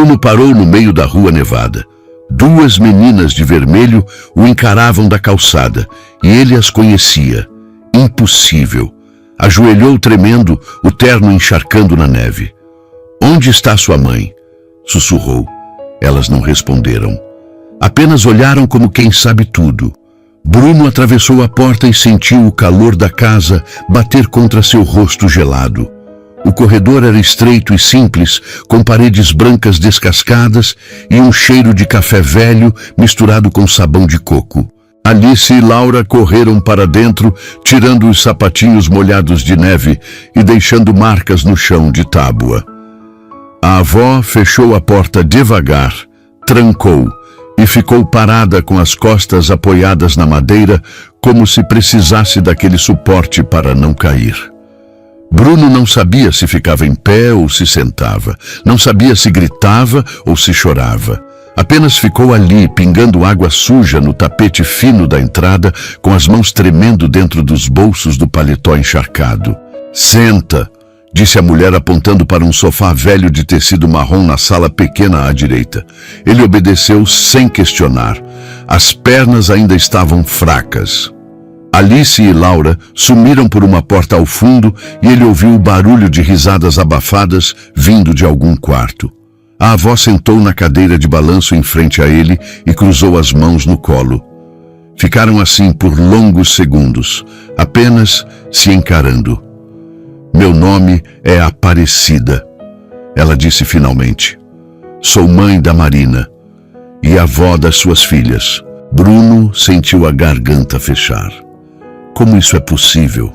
Bruno parou no meio da rua nevada. 2 meninas de vermelho o encaravam da calçada e ele as conhecia. Impossível. Ajoelhou tremendo, o terno encharcando na neve. "Onde está sua mãe?" sussurrou. Elas não responderam. Apenas olharam como quem sabe tudo. Bruno atravessou a porta e sentiu o calor da casa bater contra seu rosto gelado. O corredor era estreito e simples, com paredes brancas descascadas e um cheiro de café velho misturado com sabão de coco. Alice e Laura correram para dentro, tirando os sapatinhos molhados de neve e deixando marcas no chão de tábua. A avó fechou a porta devagar, trancou e ficou parada com as costas apoiadas na madeira, como se precisasse daquele suporte para não cair. Bruno não sabia se ficava em pé ou se sentava, não sabia se gritava ou se chorava. Apenas ficou ali, pingando água suja no tapete fino da entrada, com as mãos tremendo dentro dos bolsos do paletó encharcado. "Senta", disse a mulher apontando para um sofá velho de tecido marrom na sala pequena à direita. Ele obedeceu sem questionar. As pernas ainda estavam fracas. Alice e Laura sumiram por uma porta ao fundo e ele ouviu o barulho de risadas abafadas vindo de algum quarto. A avó sentou na cadeira de balanço em frente a ele e cruzou as mãos no colo. Ficaram assim por longos segundos, apenas se encarando. "Meu nome é Aparecida", ela disse finalmente. "Sou mãe da Marina e avó das suas filhas." Bruno sentiu a garganta fechar. Como isso é possível?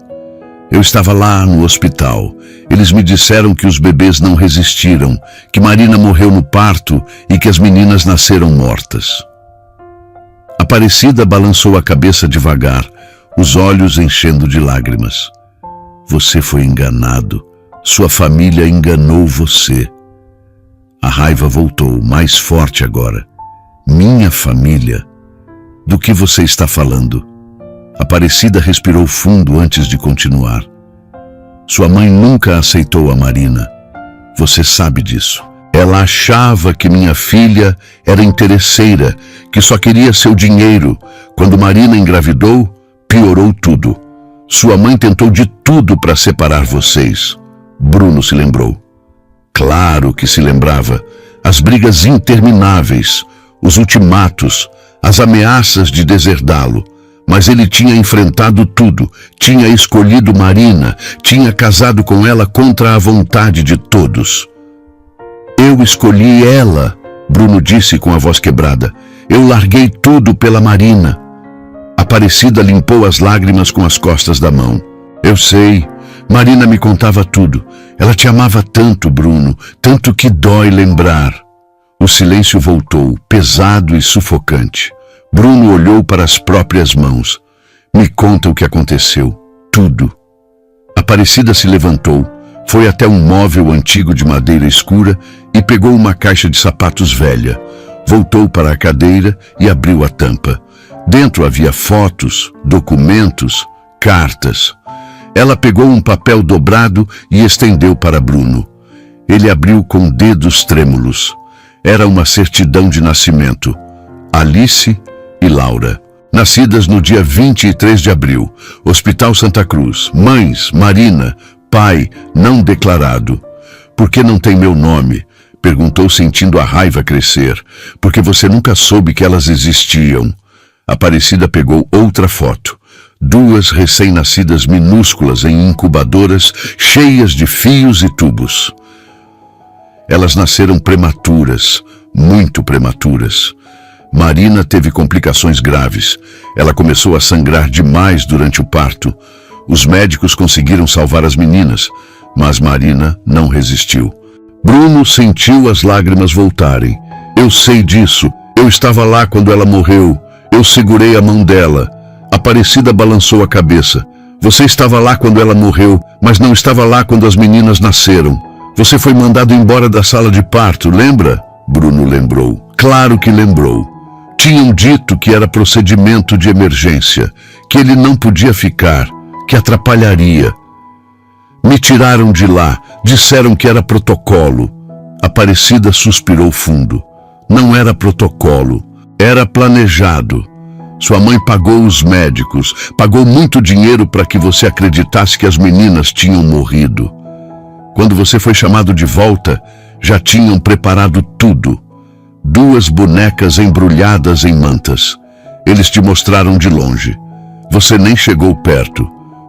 Eu estava lá no hospital. Eles me disseram que os bebês não resistiram, que Marina morreu no parto e que as meninas nasceram mortas. Aparecida balançou a cabeça devagar, os olhos enchendo de lágrimas. "Você foi enganado. Sua família enganou você." A raiva voltou, mais forte agora. "Minha família? Do que você está falando?" Aparecida respirou fundo antes de continuar. "Sua mãe nunca aceitou a Marina. Você sabe disso. Ela achava que minha filha era interesseira, que só queria seu dinheiro. Quando Marina engravidou, piorou tudo. Sua mãe tentou de tudo para separar vocês." Bruno se lembrou. Claro que se lembrava. As brigas intermináveis, os ultimatos, as ameaças de deserdá-lo. Mas ele tinha enfrentado tudo, tinha escolhido Marina, tinha casado com ela contra a vontade de todos. "Eu escolhi ela", Bruno disse com a voz quebrada. "Eu larguei tudo pela Marina." Aparecida limpou as lágrimas com as costas da mão. "Eu sei, Marina me contava tudo. Ela te amava tanto, Bruno, tanto que dói lembrar." O silêncio voltou, pesado e sufocante. Bruno olhou para as próprias mãos. "Me conta o que aconteceu. Tudo." Aparecida se levantou, foi até um móvel antigo de madeira escura e pegou uma caixa de sapatos velha. Voltou para a cadeira e abriu a tampa. Dentro havia fotos, documentos, cartas. Ela pegou um papel dobrado e estendeu para Bruno. Ele abriu com dedos trêmulos. Era uma certidão de nascimento. Alice e Laura, nascidas no dia 23 de abril, Hospital Santa Cruz. Mães, Marina, pai, não declarado. "Por que não tem meu nome?" perguntou, sentindo a raiva crescer. "Porque você nunca soube que elas existiam." Aparecida pegou outra foto. 2 recém-nascidas minúsculas em incubadoras cheias de fios e tubos. Elas nasceram prematuras, muito prematuras. Marina teve complicações graves. Ela começou a sangrar demais durante o parto. Os médicos conseguiram salvar as meninas, mas Marina não resistiu. Bruno sentiu as lágrimas voltarem. "Eu sei disso. Eu estava lá quando ela morreu. Eu segurei a mão dela." Aparecida balançou a cabeça. "Você estava lá quando ela morreu, mas não estava lá quando as meninas nasceram. Você foi mandado embora da sala de parto, lembra?" Bruno lembrou. Claro que lembrou. Tinham dito que era procedimento de emergência, que ele não podia ficar, que atrapalharia. "Me tiraram de lá, disseram que era protocolo." Aparecida suspirou fundo. Não era protocolo, era planejado. Sua mãe pagou os médicos, pagou muito dinheiro para que você acreditasse que as meninas tinham morrido. Quando você foi chamado de volta, já tinham preparado tudo. 2 bonecas embrulhadas em mantas. Eles te mostraram de longe. Você nem chegou perto.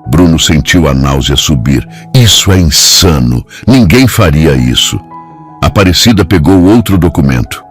Bruno sentiu a náusea subir. Isso é insano. Ninguém faria isso. Aparecida pegou outro documento.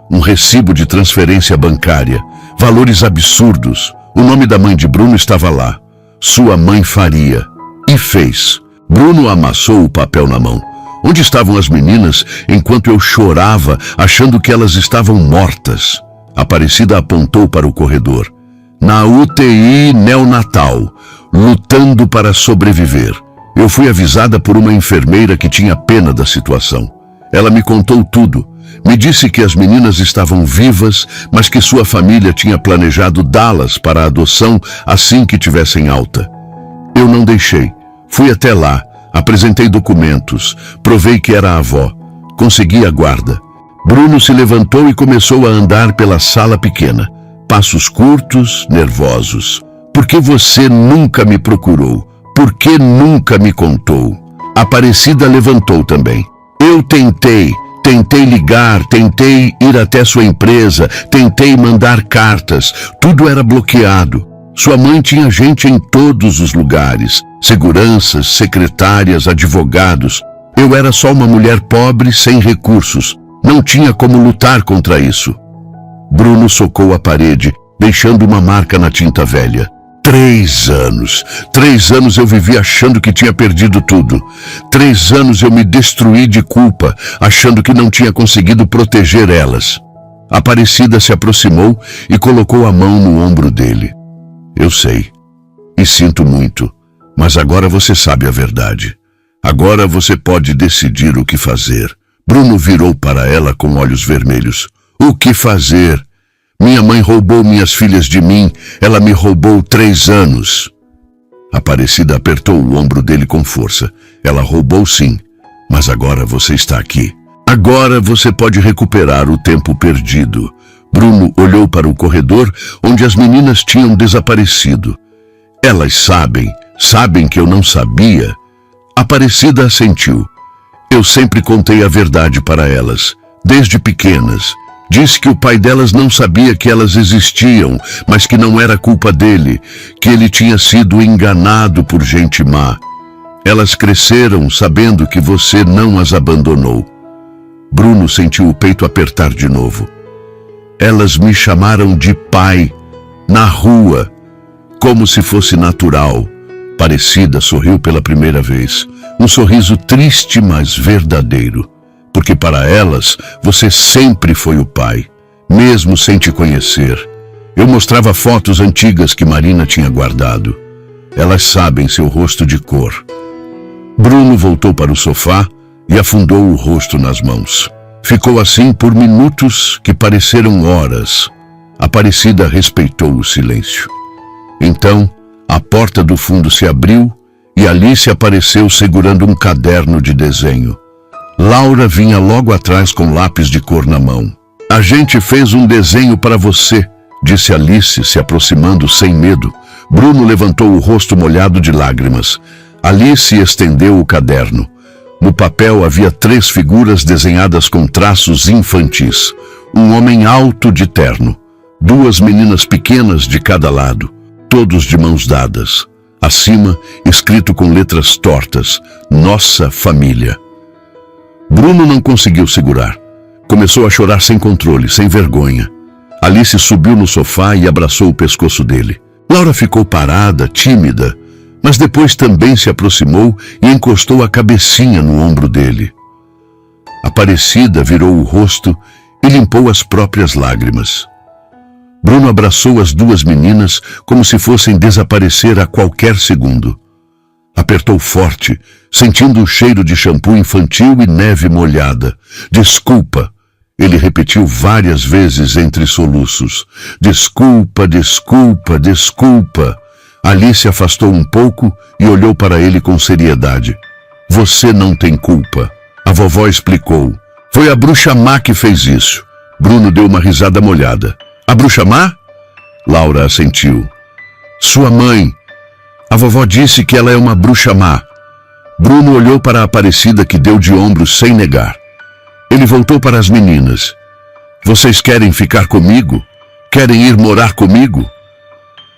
Um recibo de transferência bancária. Valores absurdos. O nome da mãe de Bruno estava lá. Sua mãe faria. E fez. Bruno amassou o papel na mão. Onde estavam as meninas enquanto eu chorava, achando que elas estavam mortas? Aparecida apontou para o corredor. Na UTI neonatal, lutando para sobreviver. Eu fui avisada por uma enfermeira que tinha pena da situação. Ela me contou tudo. Me disse que as meninas estavam vivas, mas que sua família tinha planejado dá-las para a adoção assim que tivessem alta. Eu não deixei. Fui até lá, apresentei documentos, provei que era a avó. Consegui a guarda. Bruno se levantou e começou a andar pela sala pequena. Passos curtos, nervosos. Por que você nunca me procurou? Por que nunca me contou? Aparecida levantou também. Eu tentei ligar, tentei ir até sua empresa, tentei mandar cartas. Tudo era bloqueado. Sua mãe tinha gente em todos os lugares. Seguranças, secretárias, advogados. Eu era só uma mulher pobre, sem recursos. Não tinha como lutar contra isso. Bruno socou a parede, deixando uma marca na tinta velha. 3 anos. 3 anos eu vivi achando que tinha perdido tudo. 3 anos eu me destruí de culpa, achando que não tinha conseguido proteger elas. Aparecida se aproximou e colocou a mão no ombro dele. Eu sei. E sinto muito. Mas agora você sabe a verdade. Agora você pode decidir o que fazer. Bruno virou para ela com olhos vermelhos. O que fazer? Minha mãe roubou minhas filhas de mim. Ela me roubou 3 anos. Aparecida apertou o ombro dele com força. Ela roubou sim, mas agora você está aqui. Agora você pode recuperar o tempo perdido. Bruno olhou para o corredor onde as meninas tinham desaparecido. Elas sabem que eu não sabia. Aparecida assentiu. Eu sempre contei a verdade para elas, desde pequenas. Disse que o pai delas não sabia que elas existiam, mas que não era culpa dele, que ele tinha sido enganado por gente má. Elas cresceram sabendo que você não as abandonou. Bruno sentiu o peito apertar de novo. Elas me chamaram de pai, na rua, como se fosse natural. Aparecida sorriu pela primeira vez. Um sorriso triste, mas verdadeiro. Porque para elas, você sempre foi o pai, mesmo sem te conhecer. Eu mostrava fotos antigas que Marina tinha guardado. Elas sabem seu rosto de cor. Bruno voltou para o sofá e afundou o rosto nas mãos. Ficou assim por minutos que pareceram horas. Aparecida respeitou o silêncio. Então, a porta do fundo se abriu e Alice apareceu segurando um caderno de desenho. Laura vinha logo atrás com lápis de cor na mão. A gente fez um desenho para você, disse Alice, se aproximando sem medo. Bruno levantou o rosto molhado de lágrimas. Alice estendeu o caderno. No papel havia 3 figuras desenhadas com traços infantis. Um homem alto de terno. 2 meninas pequenas de cada lado, todos de mãos dadas. Acima, escrito com letras tortas, Nossa Família. Bruno não conseguiu segurar. Começou a chorar sem controle, sem vergonha. Alice subiu no sofá e abraçou o pescoço dele. Laura ficou parada, tímida, mas depois também se aproximou e encostou a cabecinha no ombro dele. Aparecida virou o rosto e limpou as próprias lágrimas. Bruno abraçou as 2 meninas como se fossem desaparecer a qualquer segundo. Apertou forte, sentindo o cheiro de shampoo infantil e neve molhada. Desculpa, ele repetiu várias vezes entre soluços. Desculpa, desculpa, desculpa. Alice afastou um pouco e olhou para ele com seriedade. Você não tem culpa. A vovó explicou. Foi a bruxa má que fez isso. Bruno deu uma risada molhada. A bruxa má? Laura assentiu. Sua mãe. A vovó disse que ela é uma bruxa má. Bruno olhou para a Aparecida, que deu de ombros sem negar. Ele voltou para as meninas. Vocês querem ficar comigo? Querem ir morar comigo?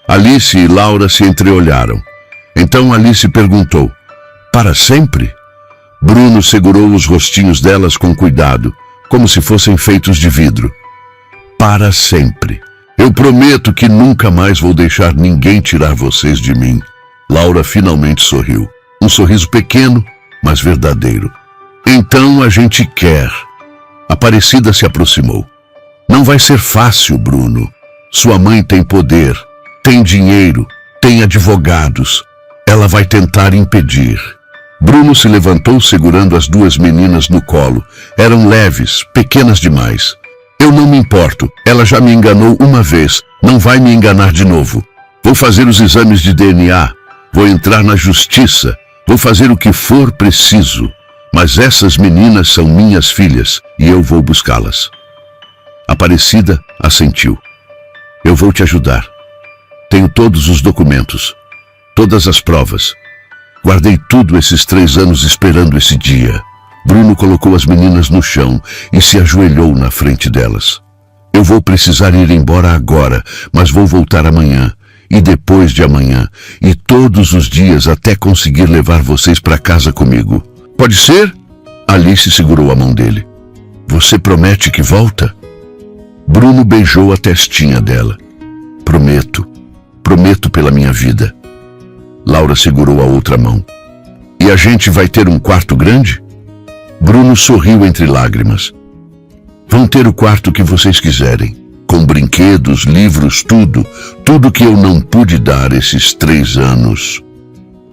Alice e Laura se entreolharam. Então Alice perguntou: para sempre? Bruno segurou os rostinhos delas com cuidado, como se fossem feitos de vidro. Para sempre. Eu prometo que nunca mais vou deixar ninguém tirar vocês de mim. Laura finalmente sorriu. Um sorriso pequeno, mas verdadeiro. Então a gente quer. Aparecida se aproximou. Não vai ser fácil, Bruno. Sua mãe tem poder, tem dinheiro, tem advogados. Ela vai tentar impedir. Bruno se levantou segurando as duas meninas no colo. Eram leves, pequenas demais. Eu não me importo. Ela já me enganou uma vez. Não vai me enganar de novo. Vou fazer os exames de DNA. Vou entrar na justiça. Vou fazer o que for preciso. Mas essas meninas são minhas filhas e eu vou buscá-las. Aparecida assentiu. Eu vou te ajudar. Tenho todos os documentos. Todas as provas. Guardei tudo esses 3 anos esperando esse dia. Bruno colocou as meninas no chão e se ajoelhou na frente delas. Eu vou precisar ir embora agora, mas vou voltar amanhã, e depois de amanhã, e todos os dias até conseguir levar vocês para casa comigo. Pode ser? Alice segurou a mão dele. Você promete que volta? Bruno beijou a testinha dela. Prometo. Prometo pela minha vida. Laura segurou a outra mão. E a gente vai ter um quarto grande? Bruno sorriu entre lágrimas. Vão ter o quarto que vocês quiserem, com brinquedos, livros, tudo que eu não pude dar esses 3 anos.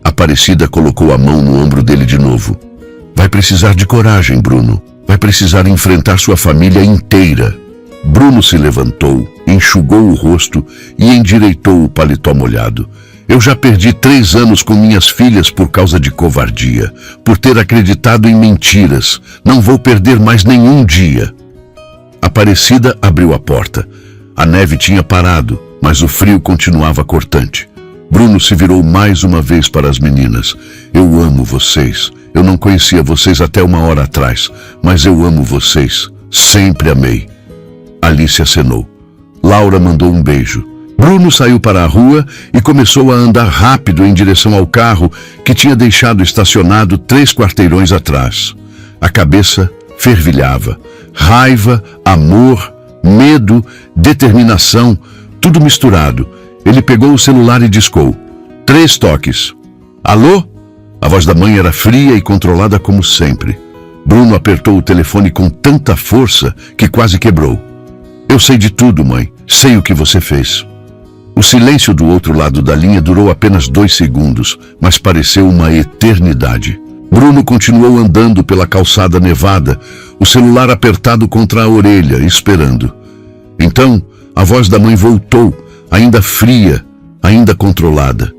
Aparecida colocou a mão no ombro dele de novo. Vai precisar de coragem, Bruno. Vai precisar enfrentar sua família inteira. Bruno se levantou, enxugou o rosto e endireitou o paletó molhado. Eu já perdi 3 anos com minhas filhas por causa de covardia, por ter acreditado em mentiras. Não vou perder mais nenhum dia. Aparecida abriu a porta. A neve tinha parado, mas o frio continuava cortante. Bruno se virou mais uma vez para as meninas. Eu amo vocês. Eu não conhecia vocês até 1 hora atrás, mas eu amo vocês. Sempre amei. Alice acenou. Laura mandou um beijo. Bruno saiu para a rua e começou a andar rápido em direção ao carro que tinha deixado estacionado 3 quarteirões atrás. A cabeça fervilhava. Raiva, amor, medo, determinação, tudo misturado. Ele pegou o celular e discou. 3 toques. Alô? A voz da mãe era fria e controlada como sempre. Bruno apertou o telefone com tanta força que quase quebrou. Eu sei de tudo, mãe. Sei o que você fez. O silêncio do outro lado da linha durou apenas 2 segundos, mas pareceu uma eternidade. Bruno continuou andando pela calçada nevada, o celular apertado contra a orelha, esperando. Então, a voz da mãe voltou, ainda fria, ainda controlada.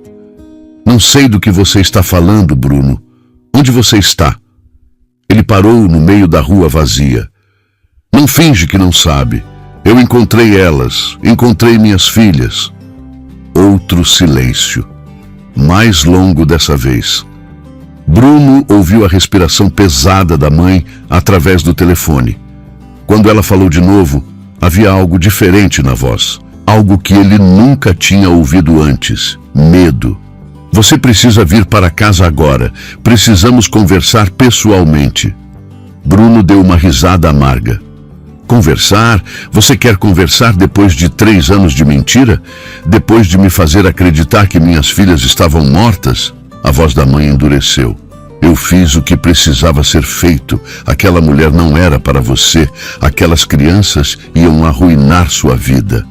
Não sei do que você está falando, Bruno. Onde você está? Ele parou no meio da rua vazia. Não finge que não sabe. Eu encontrei elas, encontrei minhas filhas. Outro silêncio, mais longo dessa vez. Bruno ouviu a respiração pesada da mãe através do telefone. Quando ela falou de novo, havia algo diferente na voz. Algo que ele nunca tinha ouvido antes. Medo. Você precisa vir para casa agora. Precisamos conversar pessoalmente. Bruno deu uma risada amarga. Conversar? Você quer conversar depois de 3 anos de mentira? Depois de me fazer acreditar que minhas filhas estavam mortas? A voz da mãe endureceu. Eu fiz o que precisava ser feito. Aquela mulher não era para você. Aquelas crianças iam arruinar sua vida.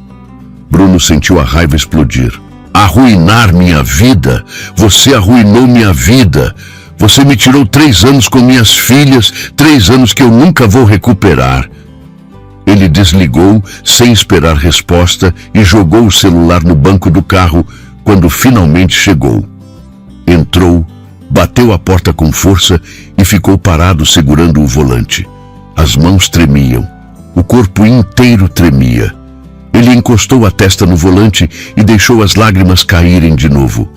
Bruno sentiu a raiva explodir. Arruinar minha vida? Você arruinou minha vida. Você me tirou 3 anos com minhas filhas, 3 anos que eu nunca vou recuperar. Ele desligou sem esperar resposta e jogou o celular no banco do carro quando finalmente chegou. Entrou, bateu a porta com força e ficou parado segurando o volante. As mãos tremiam. O corpo inteiro tremia. Ele encostou a testa no volante e deixou as lágrimas caírem de novo.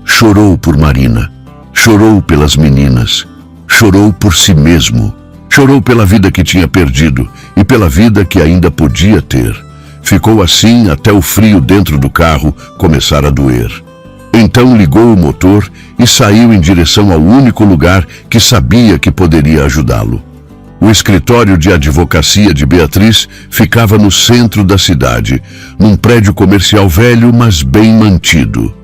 Chorou por Marina. Chorou pelas meninas. Chorou por si mesmo. Chorou pela vida que tinha perdido e pela vida que ainda podia ter. Ficou assim até o frio dentro do carro começar a doer. Então ligou o motor e saiu em direção ao único lugar que sabia que poderia ajudá-lo. O escritório de advocacia de Beatriz ficava no centro da cidade, num prédio comercial velho, mas bem mantido.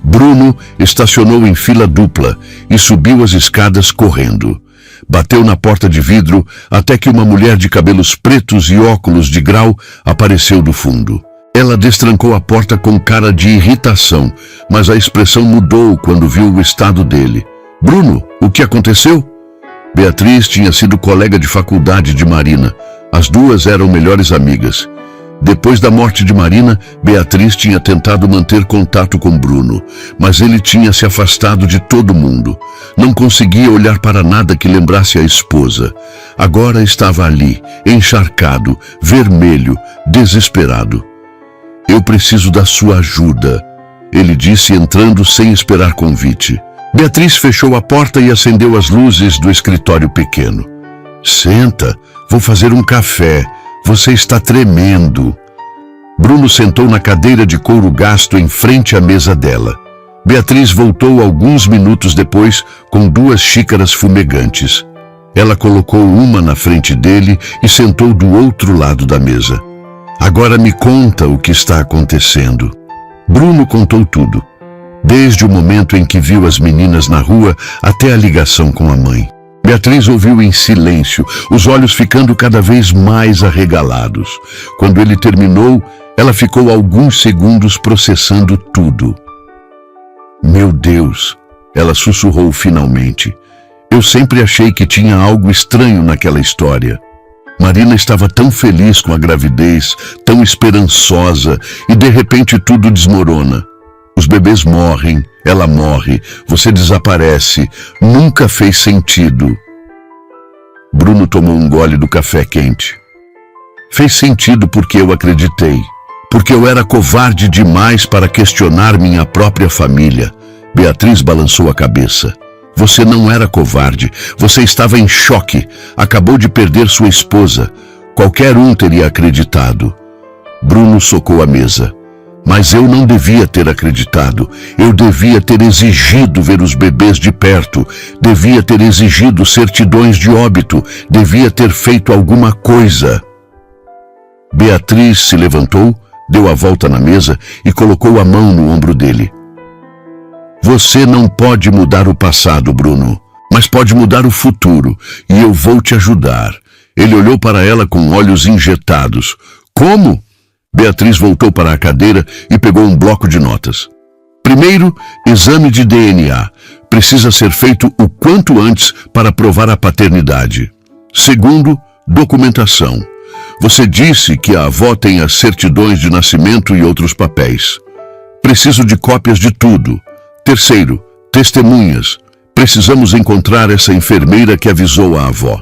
Bruno estacionou em fila dupla e subiu as escadas correndo. Bateu na porta de vidro até que uma mulher de cabelos pretos e óculos de grau apareceu do fundo. Ela destrancou a porta com cara de irritação, mas a expressão mudou quando viu o estado dele. Bruno, o que aconteceu? Beatriz tinha sido colega de faculdade de Marina. As duas eram melhores amigas. Depois da morte de Marina, Beatriz tinha tentado manter contato com Bruno, mas ele tinha se afastado de todo mundo. Não conseguia olhar para nada que lembrasse a esposa. Agora estava ali, encharcado, vermelho, desesperado. Eu preciso da sua ajuda, ele disse entrando sem esperar convite. Beatriz fechou a porta e acendeu as luzes do escritório pequeno. Senta, vou fazer um café. Você está tremendo. Bruno sentou na cadeira de couro gasto em frente à mesa dela. Beatriz voltou alguns minutos depois com 2 xícaras fumegantes. Ela colocou uma na frente dele e sentou do outro lado da mesa. Agora me conta o que está acontecendo. Bruno contou tudo, desde o momento em que viu as meninas na rua até a ligação com a mãe. Beatriz ouviu em silêncio, os olhos ficando cada vez mais arregalados. Quando ele terminou, ela ficou alguns segundos processando tudo. Meu Deus, ela sussurrou finalmente. Eu sempre achei que tinha algo estranho naquela história. Marina estava tão feliz com a gravidez, tão esperançosa, e de repente tudo desmorona. Os bebês morrem, ela morre, você desaparece. Nunca fez sentido. Bruno tomou um gole do café quente. Fez sentido porque eu acreditei. Porque eu era covarde demais para questionar minha própria família. Beatriz balançou a cabeça. Você não era covarde. Você estava em choque. Acabou de perder sua esposa. Qualquer um teria acreditado. Bruno socou a mesa. Mas eu não devia ter acreditado. Eu devia ter exigido ver os bebês de perto. Devia ter exigido certidões de óbito. Devia ter feito alguma coisa. Beatriz se levantou, deu a volta na mesa e colocou a mão no ombro dele. Você não pode mudar o passado, Bruno, mas pode mudar o futuro, e eu vou te ajudar. Ele olhou para ela com olhos injetados. Como? Beatriz voltou para a cadeira e pegou um bloco de notas. Primeiro, exame de DNA. Precisa ser feito o quanto antes para provar a paternidade. Segundo, documentação. Você disse que a avó tem as certidões de nascimento e outros papéis. Preciso de cópias de tudo. Terceiro, testemunhas. Precisamos encontrar essa enfermeira que avisou a avó.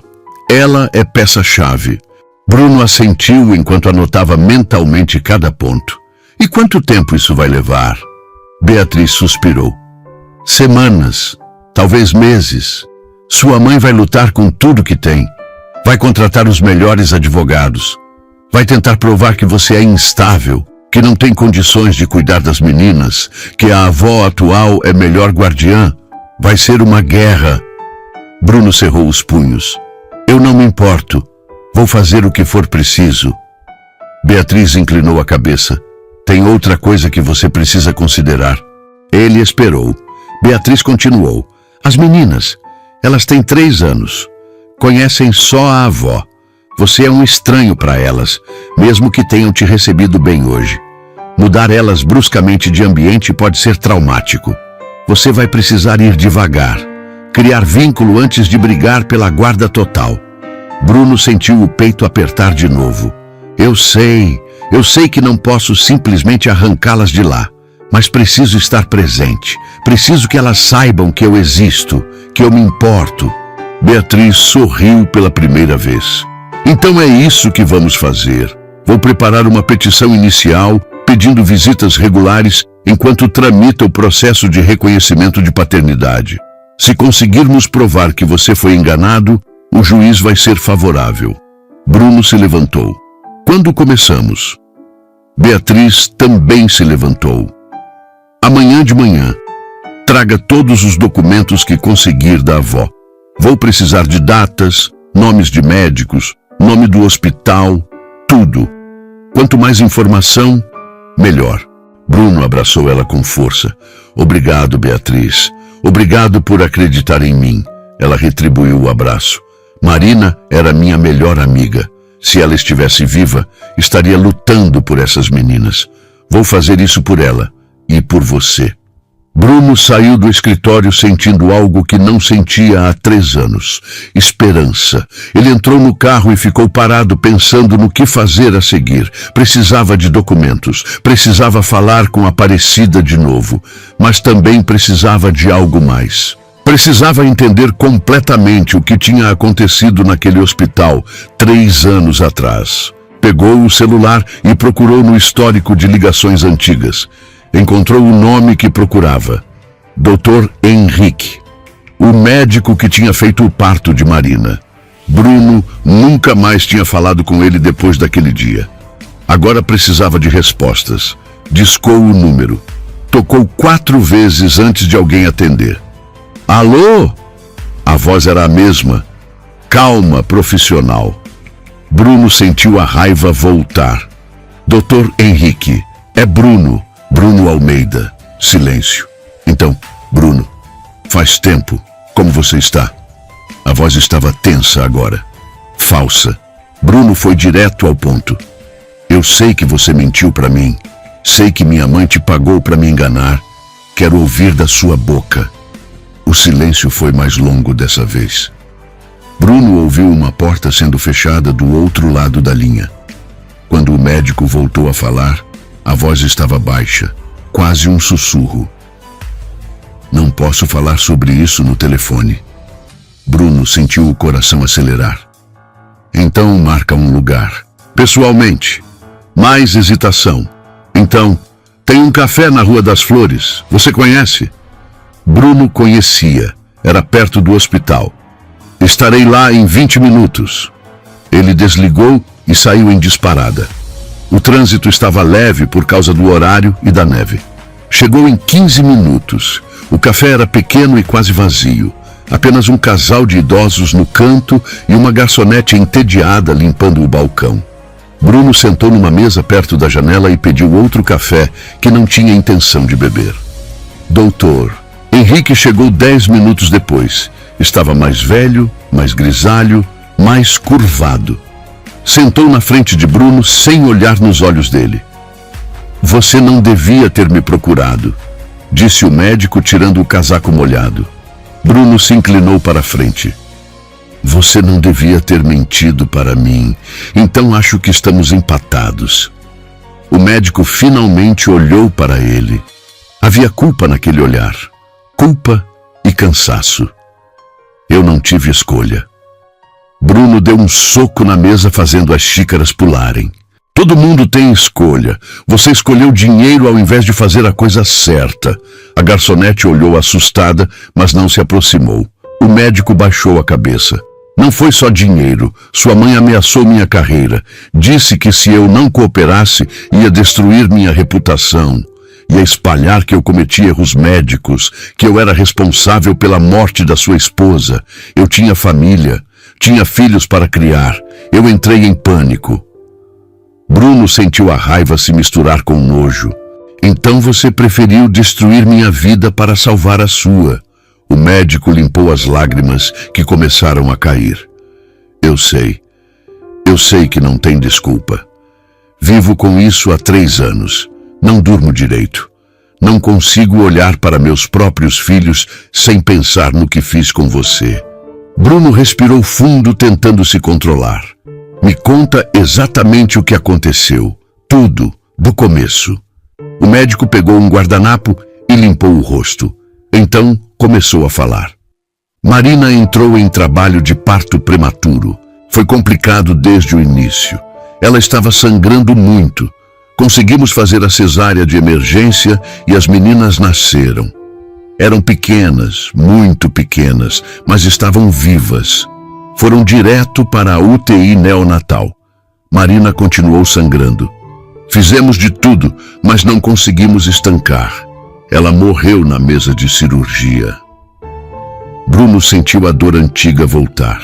Ela é peça-chave. Bruno assentiu enquanto anotava mentalmente cada ponto. E quanto tempo isso vai levar? Beatriz suspirou. Semanas, talvez meses. Sua mãe vai lutar com tudo que tem. Vai contratar os melhores advogados. Vai tentar provar que você é instável, que não tem condições de cuidar das meninas, que a avó atual é melhor guardiã. Vai ser uma guerra. Bruno cerrou os punhos. Eu não me importo. Vou fazer o que for preciso. Beatriz inclinou a cabeça. Tem outra coisa que você precisa considerar. Ele esperou. Beatriz continuou. As meninas, elas têm 3 anos. Conhecem só a avó. Você é um estranho para elas, mesmo que tenham te recebido bem hoje. Mudar elas bruscamente de ambiente pode ser traumático. Você vai precisar ir devagar. Criar vínculo antes de brigar pela guarda total. Bruno sentiu o peito apertar de novo. Eu sei que não posso simplesmente arrancá-las de lá, mas preciso estar presente. Preciso que elas saibam que eu existo, que eu me importo. Beatriz sorriu pela primeira vez. Então é isso que vamos fazer. Vou preparar uma petição inicial pedindo visitas regulares enquanto tramita o processo de reconhecimento de paternidade. Se conseguirmos provar que você foi enganado, o juiz vai ser favorável. Bruno se levantou. Quando começamos? Beatriz também se levantou. Amanhã de manhã, traga todos os documentos que conseguir da avó. Vou precisar de datas, nomes de médicos, nome do hospital, tudo. Quanto mais informação, melhor. Bruno abraçou ela com força. Obrigado, Beatriz. Obrigado por acreditar em mim. Ela retribuiu o abraço. Marina era minha melhor amiga. Se ela estivesse viva, estaria lutando por essas meninas. Vou fazer isso por ela e por você. Bruno saiu do escritório sentindo algo que não sentia há 3 anos. Esperança. Ele entrou no carro e ficou parado pensando no que fazer a seguir. Precisava de documentos. Precisava falar com a Aparecida de novo. Mas também precisava de algo mais. Precisava entender completamente o que tinha acontecido naquele hospital 3 anos atrás. Pegou o celular e procurou no histórico de ligações antigas. Encontrou o nome que procurava. Dr. Henrique, o médico que tinha feito o parto de Marina. Bruno nunca mais tinha falado com ele depois daquele dia. Agora precisava de respostas. Discou o número. Tocou 4 vezes antes de alguém atender. Alô? A voz era a mesma. Calma, profissional. Bruno sentiu a raiva voltar. Dr. Henrique, é Bruno. Bruno Almeida. Silêncio. Então, Bruno, faz tempo. Como você está? A voz estava tensa agora. Falsa. Bruno foi direto ao ponto. Eu sei que você mentiu para mim. Sei que minha mãe te pagou para me enganar. Quero ouvir da sua boca. O silêncio foi mais longo dessa vez. Bruno ouviu uma porta sendo fechada do outro lado da linha. Quando o médico voltou a falar, a voz estava baixa, quase um sussurro. Não posso falar sobre isso no telefone. Bruno sentiu o coração acelerar. Então marca um lugar. Pessoalmente. Mais hesitação. Então, tem um café na Rua das Flores. Você conhece? Bruno conhecia. Era perto do hospital. Estarei lá em 20 minutos. Ele desligou e saiu em disparada. O trânsito estava leve por causa do horário e da neve. Chegou em 15 minutos. O café era pequeno e quase vazio. Apenas um casal de idosos no canto e uma garçonete entediada limpando o balcão. Bruno sentou numa mesa perto da janela e pediu outro café que não tinha intenção de beber. Doutor, Henrique chegou 10 minutos depois. Estava mais velho, mais grisalho, mais curvado. Sentou na frente de Bruno sem olhar nos olhos dele. Você não devia ter me procurado, disse o médico tirando o casaco molhado. Bruno se inclinou para a frente. Você não devia ter mentido para mim, então acho que estamos empatados. O médico finalmente olhou para ele. Havia culpa naquele olhar. Culpa e cansaço. Eu não tive escolha. Bruno deu um soco na mesa fazendo as xícaras pularem. Todo mundo tem escolha. Você escolheu dinheiro ao invés de fazer a coisa certa. A garçonete olhou assustada, mas não se aproximou. O médico baixou a cabeça. Não foi só dinheiro. Sua mãe ameaçou minha carreira. Disse que se eu não cooperasse, ia destruir minha reputação. Ia espalhar que eu cometi erros médicos, que eu era responsável pela morte da sua esposa. Eu tinha família, tinha filhos para criar. Eu entrei em pânico. Bruno sentiu a raiva se misturar com nojo. Então você preferiu destruir minha vida para salvar a sua. O médico limpou as lágrimas que começaram a cair. Eu sei que não tem desculpa. Vivo com isso há 3 anos. Não durmo direito. Não consigo olhar para meus próprios filhos sem pensar no que fiz com você. Bruno respirou fundo tentando se controlar. Me conta exatamente o que aconteceu. Tudo, do começo. O médico pegou um guardanapo e limpou o rosto. Então começou a falar. Marina entrou em trabalho de parto prematuro. Foi complicado desde o início. Ela estava sangrando muito. Conseguimos fazer a cesárea de emergência e as meninas nasceram. Eram pequenas, muito pequenas, mas estavam vivas. Foram direto para a UTI neonatal. Marina continuou sangrando. Fizemos de tudo, mas não conseguimos estancar. Ela morreu na mesa de cirurgia. Bruno sentiu a dor antiga voltar.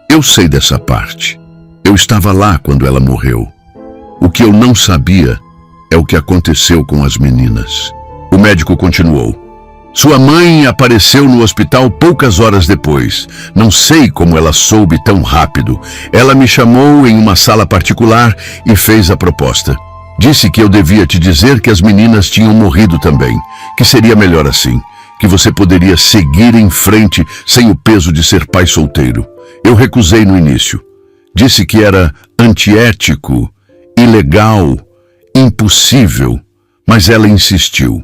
Eu sei dessa parte. Eu estava lá quando ela morreu. O que eu não sabia é o que aconteceu com as meninas. O médico continuou. Sua mãe apareceu no hospital poucas horas depois. Não sei como ela soube tão rápido. Ela me chamou em uma sala particular e fez a proposta. Disse que eu devia te dizer que as meninas tinham morrido também, que seria melhor assim, que você poderia seguir em frente sem o peso de ser pai solteiro. Eu recusei no início. Disse que era antiético, ilegal, impossível, mas ela insistiu.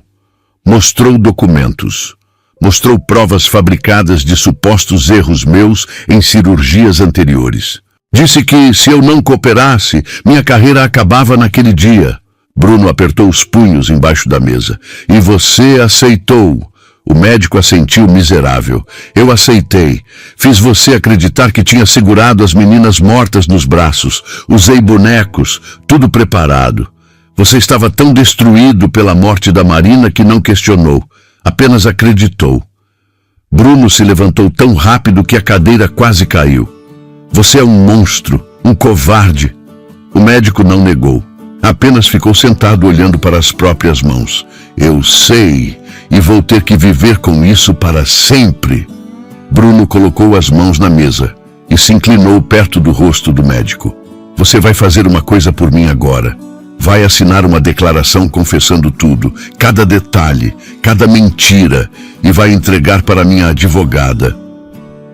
Mostrou documentos. Mostrou provas fabricadas de supostos erros meus em cirurgias anteriores. Disse que, se eu não cooperasse, minha carreira acabava naquele dia. Bruno apertou os punhos embaixo da mesa. E você aceitou. O médico assentiu miserável. Eu aceitei. Fiz você acreditar que tinha segurado as meninas mortas nos braços. Usei bonecos, tudo preparado. Você estava tão destruído pela morte da Marina que não questionou. Apenas acreditou. Bruno se levantou tão rápido que a cadeira quase caiu. Você é um monstro, um covarde. O médico não negou. Apenas ficou sentado olhando para as próprias mãos. Eu sei, e vou ter que viver com isso para sempre. Bruno colocou as mãos na mesa e se inclinou perto do rosto do médico. Você vai fazer uma coisa por mim agora. Vai assinar uma declaração confessando tudo, cada detalhe, cada mentira, e vai entregar para minha advogada.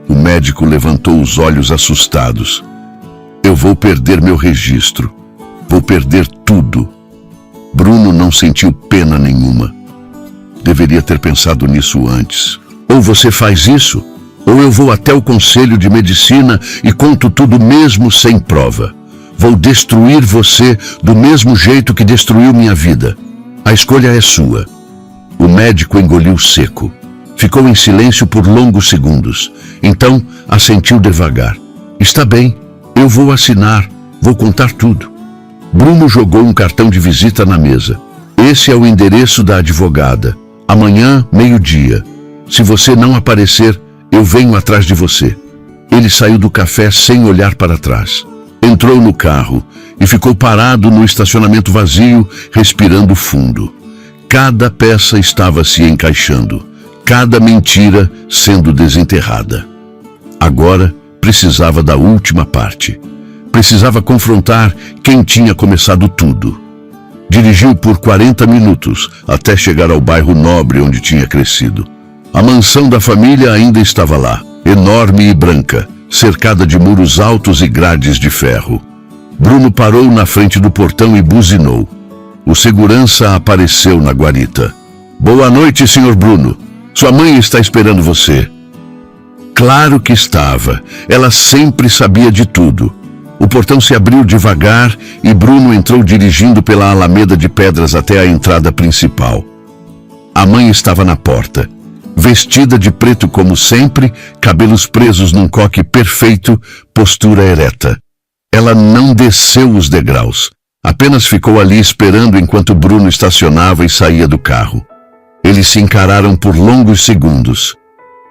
O médico levantou os olhos assustados. Eu vou perder meu registro. Vou perder tudo. Bruno não sentiu pena nenhuma. Deveria ter pensado nisso antes. Ou você faz isso, ou eu vou até o Conselho de Medicina e conto tudo mesmo sem prova. Vou destruir você do mesmo jeito que destruiu minha vida. A escolha é sua. O médico engoliu seco. Ficou em silêncio por longos segundos. Então, assentiu devagar. Está bem, eu vou assinar, vou contar tudo. Bruno jogou um cartão de visita na mesa. Esse é o endereço da advogada. Amanhã, meio-dia. Se você não aparecer, eu venho atrás de você. Ele saiu do café sem olhar para trás. Entrou no carro e ficou parado no estacionamento vazio, respirando fundo. Cada peça estava se encaixando. Cada mentira sendo desenterrada. Agora precisava da última parte. Precisava confrontar quem tinha começado tudo. Dirigiu por 40 minutos até chegar ao bairro nobre onde tinha crescido. A mansão da família ainda estava lá, enorme e branca, cercada de muros altos e grades de ferro. Bruno parou na frente do portão e buzinou. O segurança apareceu na guarita. Boa noite, Sr. Bruno. Sua mãe está esperando você. Claro que estava. Ela sempre sabia de tudo. O portão se abriu devagar e Bruno entrou dirigindo pela alameda de pedras até a entrada principal. A mãe estava na porta, vestida de preto como sempre, cabelos presos num coque perfeito, postura ereta. Ela não desceu os degraus, apenas ficou ali esperando enquanto Bruno estacionava e saía do carro. Eles se encararam por longos segundos.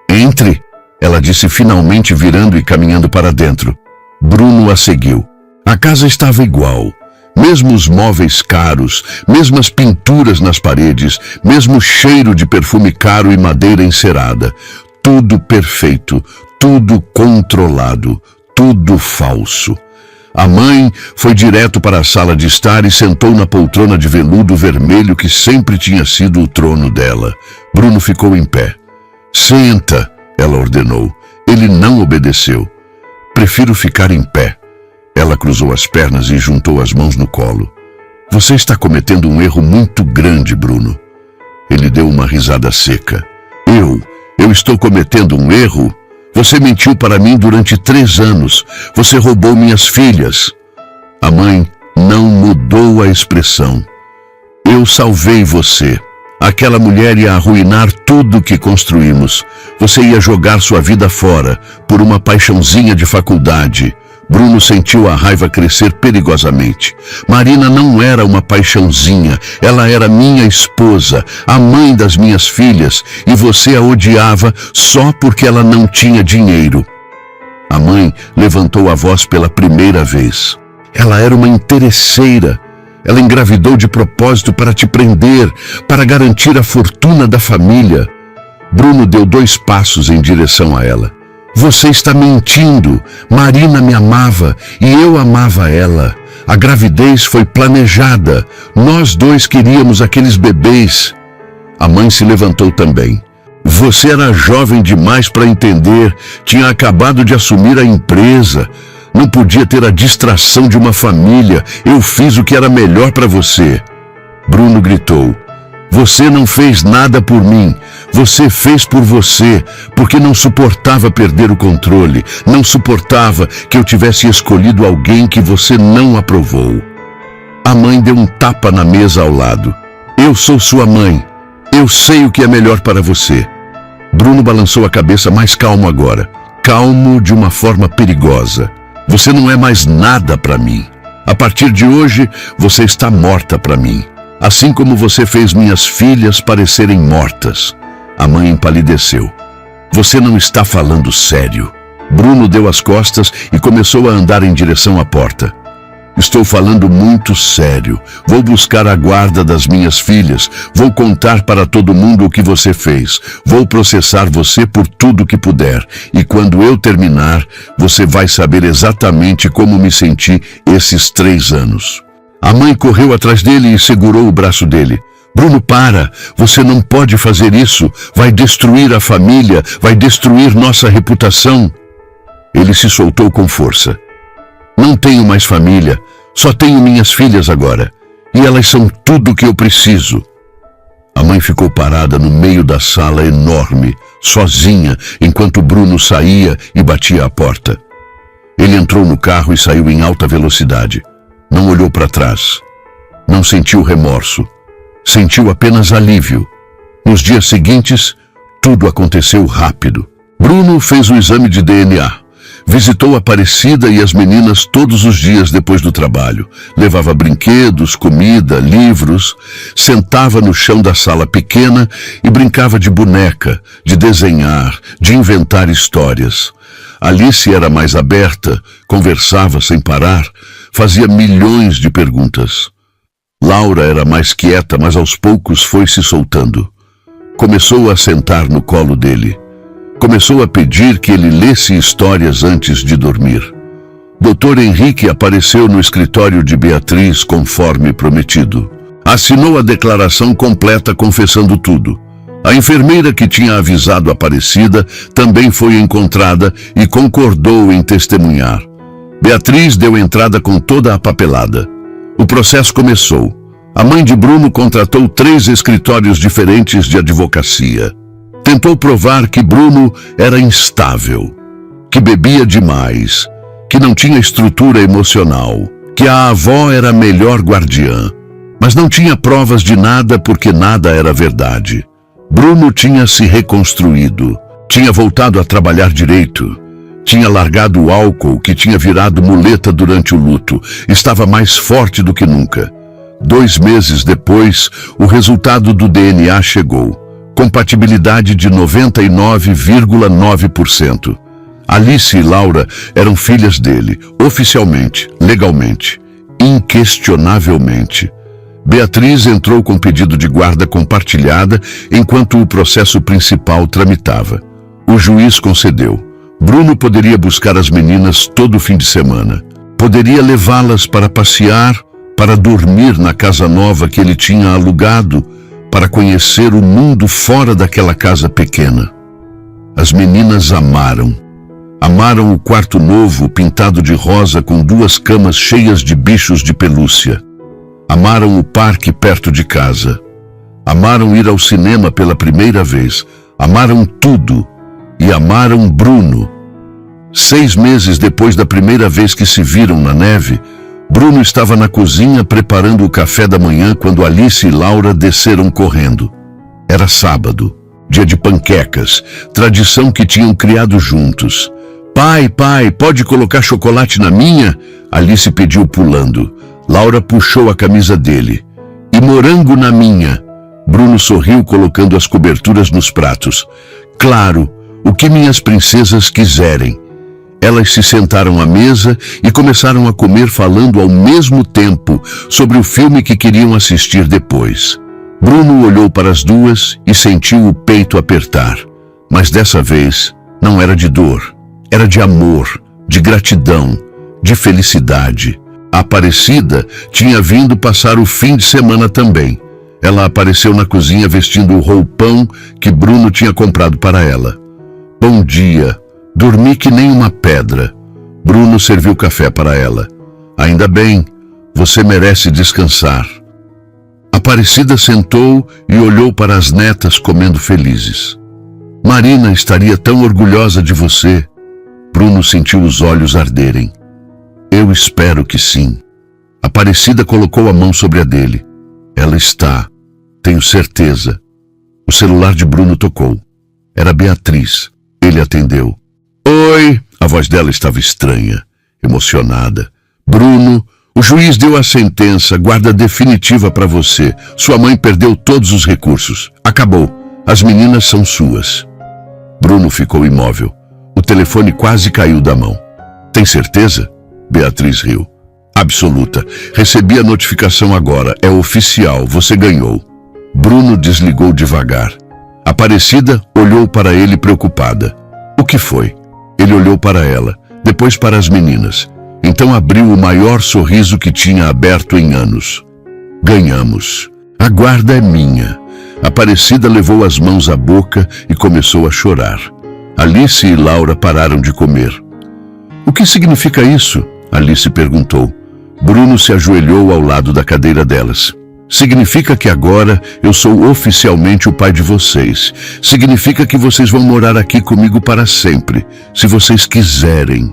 Entre, ela disse finalmente virando e caminhando para dentro. Bruno a seguiu. A casa estava igual. Mesmo os móveis caros, mesmas pinturas nas paredes, mesmo cheiro de perfume caro e madeira encerada. Tudo perfeito, tudo controlado, tudo falso. A mãe foi direto para a sala de estar e sentou na poltrona de veludo vermelho que sempre tinha sido o trono dela. Bruno ficou em pé. Senta, ela ordenou. Ele não obedeceu. Prefiro ficar em pé. Ela cruzou as pernas e juntou as mãos no colo. Você está cometendo um erro muito grande, Bruno. Ele deu uma risada seca. Eu estou cometendo um erro? Você mentiu para mim durante 3 anos. Você roubou minhas filhas. A mãe não mudou a expressão. Eu salvei você. Aquela mulher ia arruinar tudo que construímos. Você ia jogar sua vida fora por uma paixãozinha de faculdade. Bruno sentiu a raiva crescer perigosamente. Marina não era uma paixãozinha. Ela era minha esposa, a mãe das minhas filhas, e você a odiava só porque ela não tinha dinheiro. A mãe levantou a voz pela primeira vez. Ela era uma interesseira. Ela engravidou de propósito para te prender, para garantir a fortuna da família. Bruno deu 2 passos em direção a ela. Você está mentindo. Marina me amava e eu amava ela. A gravidez foi planejada. Nós 2 queríamos aqueles bebês. A mãe se levantou também. Você era jovem demais para entender. Tinha acabado de assumir a empresa. Não podia ter a distração de uma família. Eu fiz o que era melhor para você. Bruno gritou. Você não fez nada por mim. Você fez por você, porque não suportava perder o controle. Não suportava que eu tivesse escolhido alguém que você não aprovou. A mãe deu um tapa na mesa ao lado. Eu sou sua mãe. Eu sei o que é melhor para você. Bruno balançou a cabeça mais calmo agora. Calmo de uma forma perigosa. Você não é mais nada para mim. A partir de hoje, você está morta para mim. Assim como você fez minhas filhas parecerem mortas. A mãe empalideceu. Você não está falando sério. Bruno deu as costas e começou a andar em direção à porta. Estou falando muito sério. Vou buscar a guarda das minhas filhas. Vou contar para todo mundo o que você fez. Vou processar você por tudo que puder. E quando eu terminar, você vai saber exatamente como me senti esses 3 anos. A mãe correu atrás dele e segurou o braço dele. Bruno, para! Você não pode fazer isso. Vai destruir a família. Vai destruir nossa reputação. Ele se soltou com força. Não tenho mais família, só tenho minhas filhas agora, e elas são tudo o que eu preciso. A mãe ficou parada no meio da sala enorme, sozinha, enquanto Bruno saía e batia a porta. Ele entrou no carro e saiu em alta velocidade. Não olhou para trás. Não sentiu remorso. Sentiu apenas alívio. Nos dias seguintes, tudo aconteceu rápido. Bruno fez o exame de DNA. Visitou Aparecida e as meninas todos os dias depois do trabalho. Levava brinquedos, comida, livros. Sentava no chão da sala pequena e brincava de boneca, de desenhar, de inventar histórias. Alice era mais aberta, conversava sem parar, fazia milhões de perguntas. Laura era mais quieta, mas aos poucos foi se soltando. Começou a sentar no colo dele. Começou a pedir que ele lesse histórias antes de dormir. Dr. Henrique apareceu no escritório de Beatriz conforme prometido. Assinou a declaração completa confessando tudo. A enfermeira que tinha avisado Aparecida também foi encontrada e concordou em testemunhar. Beatriz deu entrada com toda a papelada. O processo começou. A mãe de Bruno contratou 3 escritórios diferentes de advocacia. Tentou provar que Bruno era instável, que bebia demais, que não tinha estrutura emocional, que a avó era a melhor guardiã. Mas não tinha provas de nada porque nada era verdade. Bruno tinha se reconstruído, tinha voltado a trabalhar direito, tinha largado o álcool que tinha virado muleta durante o luto, estava mais forte do que nunca. 2 meses depois, o resultado do DNA chegou. Compatibilidade de 99,9%. Alice e Laura eram filhas dele, oficialmente, legalmente, inquestionavelmente. Beatriz entrou com pedido de guarda compartilhada enquanto o processo principal tramitava. O juiz concedeu. Bruno poderia buscar as meninas todo fim de semana. Poderia levá-las para passear, para dormir na casa nova que ele tinha alugado, para conhecer o mundo fora daquela casa pequena. As meninas amaram. Amaram o quarto novo pintado de rosa com 2 camas cheias de bichos de pelúcia. Amaram o parque perto de casa. Amaram ir ao cinema pela primeira vez. Amaram tudo. e amaram Bruno. 6 meses depois da primeira vez que se viram na neve, Bruno estava na cozinha preparando o café da manhã quando Alice e Laura desceram correndo. Era sábado, dia de panquecas, tradição que tinham criado juntos. Pai, pode colocar chocolate na minha? Alice pediu pulando. Laura puxou a camisa dele. E morango na minha? Bruno sorriu colocando as coberturas nos pratos. Claro, o que minhas princesas quiserem. Elas se sentaram à mesa e começaram a comer falando ao mesmo tempo sobre o filme que queriam assistir depois. Bruno olhou para as duas e sentiu o peito apertar. Mas dessa vez não era de dor, era de amor, de gratidão, de felicidade. A Aparecida tinha vindo passar o fim de semana também. Ela apareceu na cozinha vestindo o roupão que Bruno tinha comprado para ela. Bom dia. Dormi que nem uma pedra. Bruno serviu café para ela. Ainda bem, você merece descansar. Aparecida sentou e olhou para as netas comendo felizes. Marina estaria tão orgulhosa de você. Bruno sentiu os olhos arderem. Eu espero que sim. Aparecida colocou a mão sobre a dele. Ela está, tenho certeza. O celular de Bruno tocou. Era Beatriz. Ele atendeu. Oi! A voz dela estava estranha, emocionada. Bruno, o juiz deu a sentença, guarda definitiva para você. Sua mãe perdeu todos os recursos. Acabou. As meninas são suas. Bruno ficou imóvel. O telefone quase caiu da mão. Tem certeza? Beatriz riu. Absoluta. Recebi a notificação agora. É oficial. Você ganhou. Bruno desligou devagar. Aparecida olhou para ele preocupada. O que foi? Ele olhou para ela, depois para as meninas. Então abriu o maior sorriso que tinha aberto em anos. Ganhamos. A guarda é minha. Aparecida levou as mãos à boca e começou a chorar. Alice e Laura pararam de comer. O que significa isso? Alice perguntou. Bruno se ajoelhou ao lado da cadeira delas. Significa que agora eu sou oficialmente o pai de vocês. Significa que vocês vão morar aqui comigo para sempre, se vocês quiserem.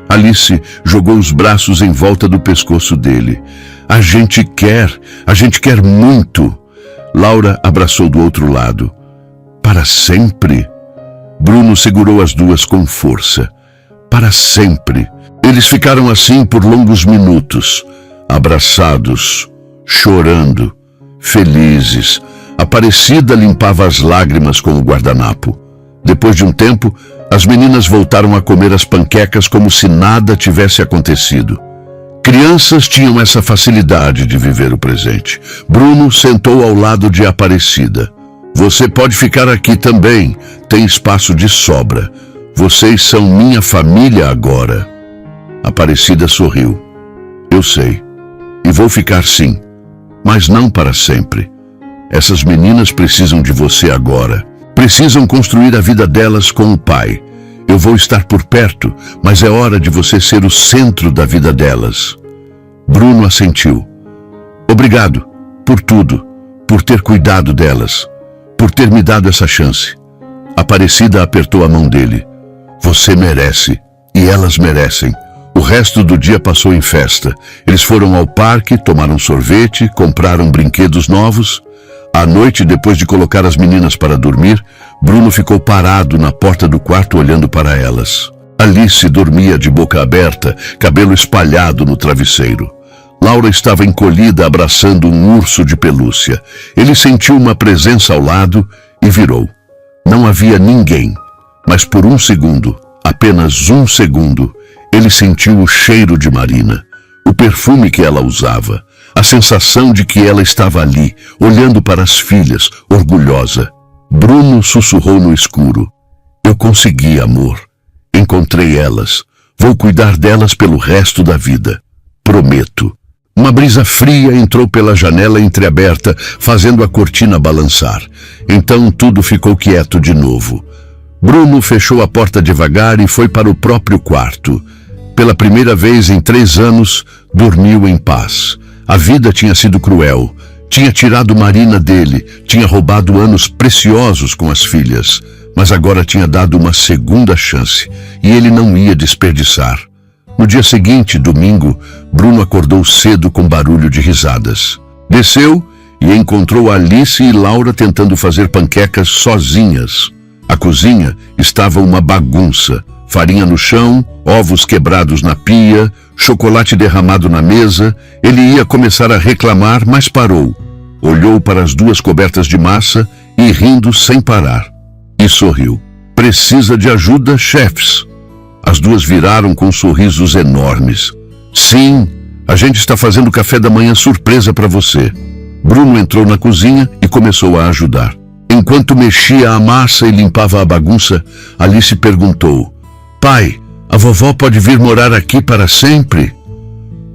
Alice jogou os braços em volta do pescoço dele. A gente quer muito. Laura abraçou do outro lado. Para sempre? Bruno segurou as duas com força. Para sempre. Eles ficaram assim por longos minutos, abraçados, chorando, felizes. Aparecida limpava as lágrimas com o guardanapo. Depois de um tempo, as meninas voltaram a comer as panquecas como se nada tivesse acontecido. Crianças tinham essa facilidade de viver o presente. Bruno sentou ao lado de Aparecida. Você pode ficar aqui também, tem espaço de sobra. Vocês são minha família agora. Aparecida sorriu. Eu sei, e vou ficar sim. Mas não para sempre. Essas meninas precisam de você agora. Precisam construir a vida delas com o pai. Eu vou estar por perto, mas é hora de você ser o centro da vida delas. Bruno assentiu. Obrigado por tudo, por ter cuidado delas, por ter me dado essa chance. Aparecida apertou a mão dele. Você merece, e elas merecem. O resto do dia passou em festa. Eles foram ao parque, tomaram sorvete, compraram brinquedos novos. À noite, depois de colocar as meninas para dormir, Bruno ficou parado na porta do quarto olhando para elas. Alice dormia de boca aberta, cabelo espalhado no travesseiro. Laura estava encolhida abraçando um urso de pelúcia. Ele sentiu uma presença ao lado e virou. Não havia ninguém, mas por um segundo, apenas um segundo, ele sentiu o cheiro de Marina, o perfume que ela usava, a sensação de que ela estava ali, olhando para as filhas, orgulhosa. Bruno sussurrou no escuro. Eu consegui, amor. Encontrei elas. Vou cuidar delas pelo resto da vida. Prometo. Uma brisa fria entrou pela janela entreaberta, fazendo a cortina balançar. Então tudo ficou quieto de novo. Bruno fechou a porta devagar e foi para o próprio quarto. Pela primeira vez em 3 anos, dormiu em paz. A vida tinha sido cruel. Tinha tirado Marina dele, tinha roubado anos preciosos com as filhas. mas agora tinha dado uma segunda chance e ele não ia desperdiçar. No dia seguinte, domingo, Bruno acordou cedo com barulho de risadas. Desceu e encontrou Alice e Laura tentando fazer panquecas sozinhas. A cozinha estava uma bagunça. Farinha no chão, ovos quebrados na pia, chocolate derramado na mesa. Ele ia começar a reclamar, mas parou. Olhou para as duas cobertas de massa e rindo sem parar. E sorriu. Precisa de ajuda, chefes? As duas viraram com sorrisos enormes. Sim, a gente está fazendo café da manhã surpresa para você. Bruno entrou na cozinha e começou a ajudar. Enquanto mexia a massa e limpava a bagunça, Alice perguntou: Pai, a vovó pode vir morar aqui para sempre?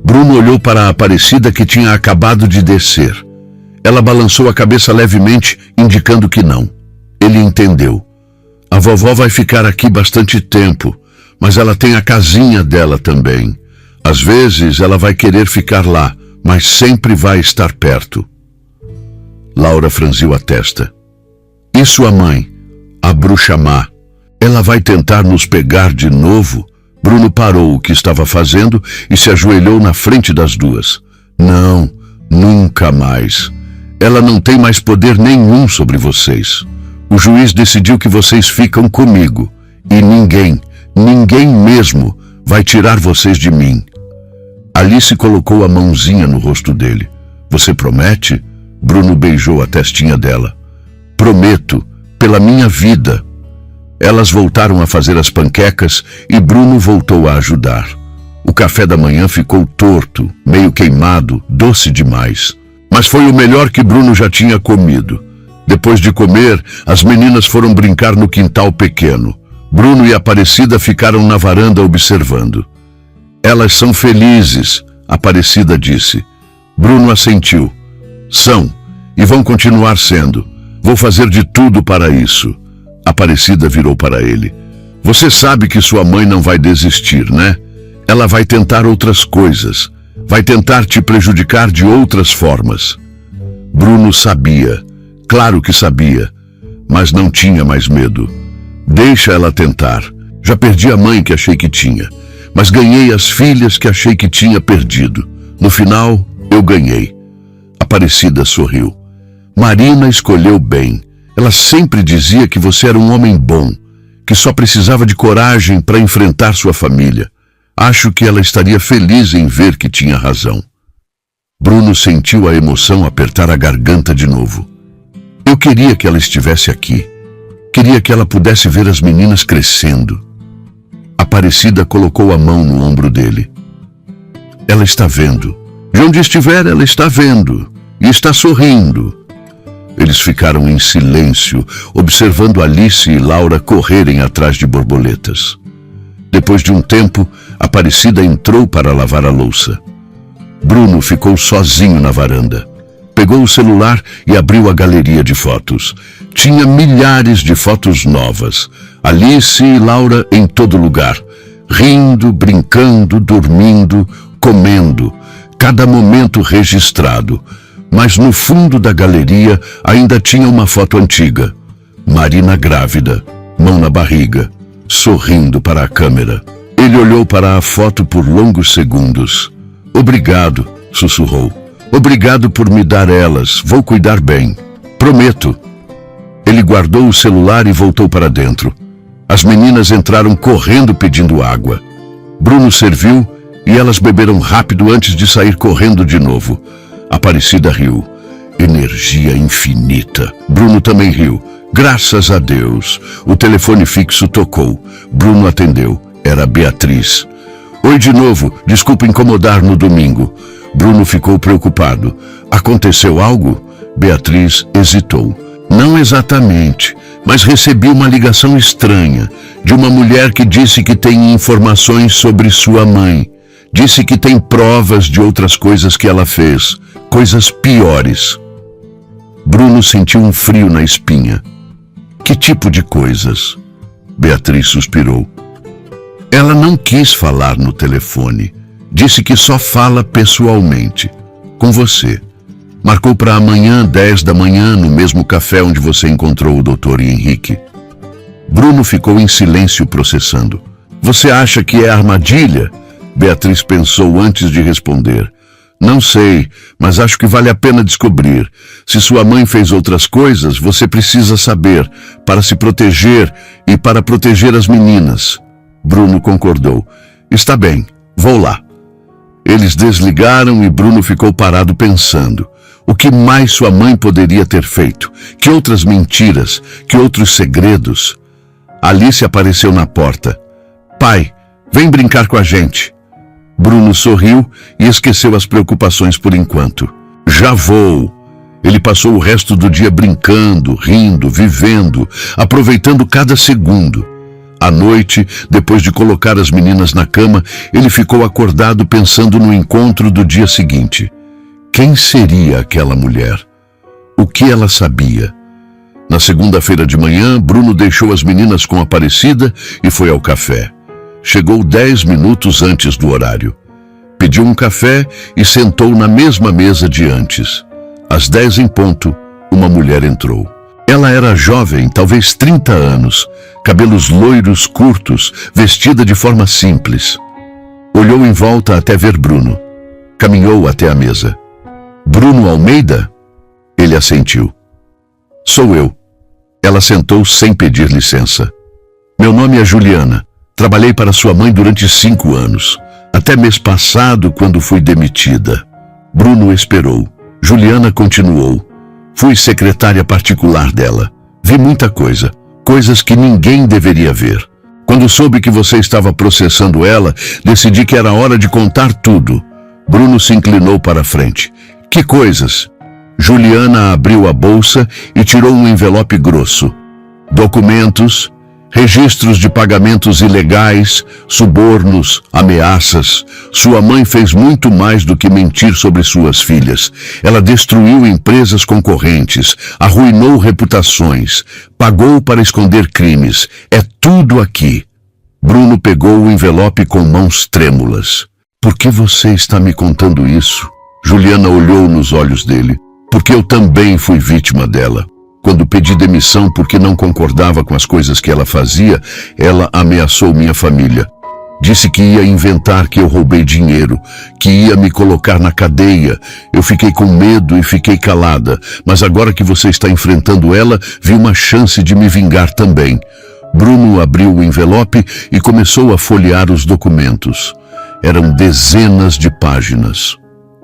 Bruno olhou para a Aparecida que tinha acabado de descer. Ela balançou a cabeça levemente, indicando que não. Ele entendeu. A vovó vai ficar aqui bastante tempo, mas ela tem a casinha dela também. Às vezes ela vai querer ficar lá, mas sempre vai estar perto. Laura franziu a testa. E sua mãe, a bruxa má? Ela vai tentar nos pegar de novo? Bruno parou o que estava fazendo e se ajoelhou na frente das duas. Não, nunca mais. Ela não tem mais poder nenhum sobre vocês. O juiz decidiu que vocês ficam comigo. E ninguém mesmo, vai tirar vocês de mim. Alice colocou a mãozinha no rosto dele. Você promete? Bruno beijou a testinha dela. Prometo, pela minha vida. Elas voltaram a fazer as panquecas e Bruno voltou a ajudar. O café da manhã ficou torto, meio queimado, doce demais. Mas foi o melhor que Bruno já tinha comido. Depois de comer, as meninas foram brincar no quintal pequeno. Bruno e Aparecida ficaram na varanda observando. Elas são felizes, Aparecida disse. Bruno assentiu. São, e vão continuar sendo. Vou fazer de tudo para isso. Aparecida virou para ele. Você sabe que sua mãe não vai desistir, né? Ela vai tentar outras coisas. Vai tentar te prejudicar de outras formas. Bruno sabia. Claro que sabia. Mas não tinha mais medo. Deixa ela tentar. Já perdi a mãe que achei que tinha. Mas ganhei as filhas que achei que tinha perdido. No final, eu ganhei. Aparecida sorriu. Marina escolheu bem. Ela sempre dizia que você era um homem bom, que só precisava de coragem para enfrentar sua família. Acho que ela estaria feliz em ver que tinha razão. Bruno sentiu a emoção apertar a garganta de novo. Eu queria que ela estivesse aqui. Queria que ela pudesse ver as meninas crescendo. Aparecida colocou a mão no ombro dele. Ela está vendo. De onde estiver, ela está vendo. E está sorrindo. Eles ficaram em silêncio, observando Alice e Laura correrem atrás de borboletas. Depois de um tempo, Aparecida entrou para lavar a louça. Bruno ficou sozinho na varanda. Pegou o celular e abriu a galeria de fotos. Tinha milhares de fotos novas. Alice e Laura em todo lugar. Rindo, brincando, dormindo, comendo. Cada momento registrado. Mas no fundo da galeria ainda tinha uma foto antiga. Marina grávida, mão na barriga, sorrindo para a câmera. Ele olhou para a foto por longos segundos. Obrigado, sussurrou. Obrigado por me dar elas, vou cuidar bem. Prometo. Ele guardou o celular e voltou para dentro. As meninas entraram correndo pedindo água. Bruno serviu e elas beberam rápido antes de sair correndo de novo. Aparecida riu. Energia infinita. Bruno também riu. Graças a Deus. O telefone fixo tocou. Bruno atendeu. Era Beatriz. Oi de novo. Desculpa incomodar no domingo. Bruno ficou preocupado. Aconteceu algo? Beatriz hesitou. Não exatamente, mas recebi uma ligação estranha de uma mulher que disse que tem informações sobre sua mãe. Disse que tem provas de outras coisas que ela fez. Coisas piores. Bruno sentiu um frio na espinha. Que tipo de coisas? Beatriz suspirou. Ela não quis falar no telefone. Disse que só fala pessoalmente. Com você. Marcou para amanhã, 10 da manhã, no mesmo café onde você encontrou o Dr. Henrique. Bruno ficou em silêncio processando. Você acha que é armadilha? Beatriz pensou antes de responder. Não sei, mas acho que vale a pena descobrir. Se sua mãe fez outras coisas, você precisa saber, para se proteger e para proteger as meninas. Bruno concordou. Está bem, vou lá. Eles desligaram e Bruno ficou parado pensando. O que mais sua mãe poderia ter feito? Que outras mentiras? Que outros segredos? Alice apareceu na porta. Pai, vem brincar com a gente. Bruno sorriu e esqueceu as preocupações por enquanto. Já vou. Ele passou o resto do dia brincando, rindo, vivendo, aproveitando cada segundo. À noite, depois de colocar as meninas na cama, ele ficou acordado pensando no encontro do dia seguinte. Quem seria aquela mulher? O que ela sabia? Na segunda-feira de manhã, Bruno deixou as meninas com Aparecida e foi ao café. Chegou 10 minutos antes do horário. Pediu um café e sentou na mesma mesa de antes. Às 10 em ponto, uma mulher entrou. Ela era jovem, talvez 30 anos, cabelos loiros curtos, vestida de forma simples. Olhou em volta até ver Bruno. Caminhou até a mesa. Bruno Almeida? Ele assentiu. Sou eu. Ela sentou sem pedir licença. Meu nome é Juliana. Trabalhei para sua mãe durante 5 anos. Até mês passado, quando fui demitida. Bruno esperou. Juliana continuou. Fui secretária particular dela. Vi muita coisa. Coisas que ninguém deveria ver. Quando soube que você estava processando ela, decidi que era hora de contar tudo. Bruno se inclinou para a frente. Que coisas? Juliana abriu a bolsa e tirou um envelope grosso. Documentos, registros de pagamentos ilegais, subornos, ameaças. Sua mãe fez muito mais do que mentir sobre suas filhas. Ela destruiu empresas concorrentes, arruinou reputações, pagou para esconder crimes. É tudo aqui. Bruno pegou o envelope com mãos trêmulas. Por que você está me contando isso? Juliana olhou nos olhos dele. Porque eu também fui vítima dela. Quando pedi demissão porque não concordava com as coisas que ela fazia, ela ameaçou minha família. Disse que ia inventar que eu roubei dinheiro, que ia me colocar na cadeia. Eu fiquei com medo e fiquei calada, mas agora que você está enfrentando ela, vi uma chance de me vingar também. Bruno abriu o envelope e começou a folhear os documentos. Eram dezenas de páginas.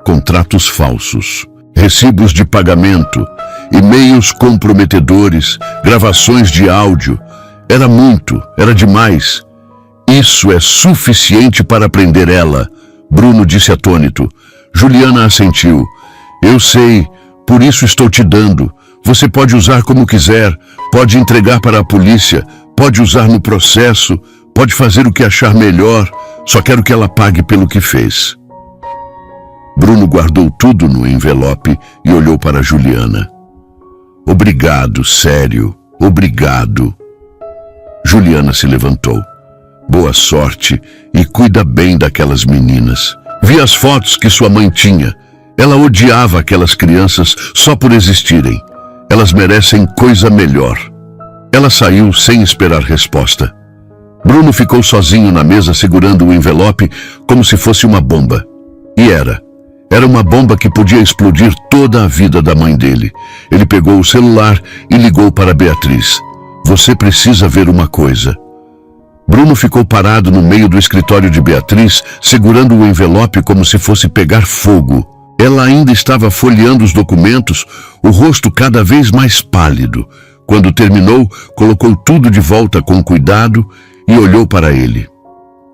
Contratos falsos, recibos de pagamento, e-mails comprometedores, gravações de áudio. Era muito, era demais. Isso é suficiente para prender ela, Bruno disse atônito. Juliana assentiu. Eu sei, por isso estou te dando. Você pode usar como quiser, pode entregar para a polícia, pode usar no processo, pode fazer o que achar melhor. Só quero que ela pague pelo que fez. Bruno guardou tudo no envelope e olhou para Juliana. Obrigado, sério, obrigado. Juliana se levantou. Boa sorte e cuida bem daquelas meninas. Vi as fotos que sua mãe tinha. Ela odiava aquelas crianças só por existirem. Elas merecem coisa melhor. Ela saiu sem esperar resposta. Bruno ficou sozinho na mesa segurando o envelope como se fosse uma bomba. E era. Era uma bomba que podia explodir toda a vida da mãe dele. Ele pegou o celular e ligou para Beatriz. Você precisa ver uma coisa. Bruno ficou parado no meio do escritório de Beatriz, segurando o envelope como se fosse pegar fogo. Ela ainda estava folheando os documentos, o rosto cada vez mais pálido. Quando terminou, colocou tudo de volta com cuidado e olhou para ele.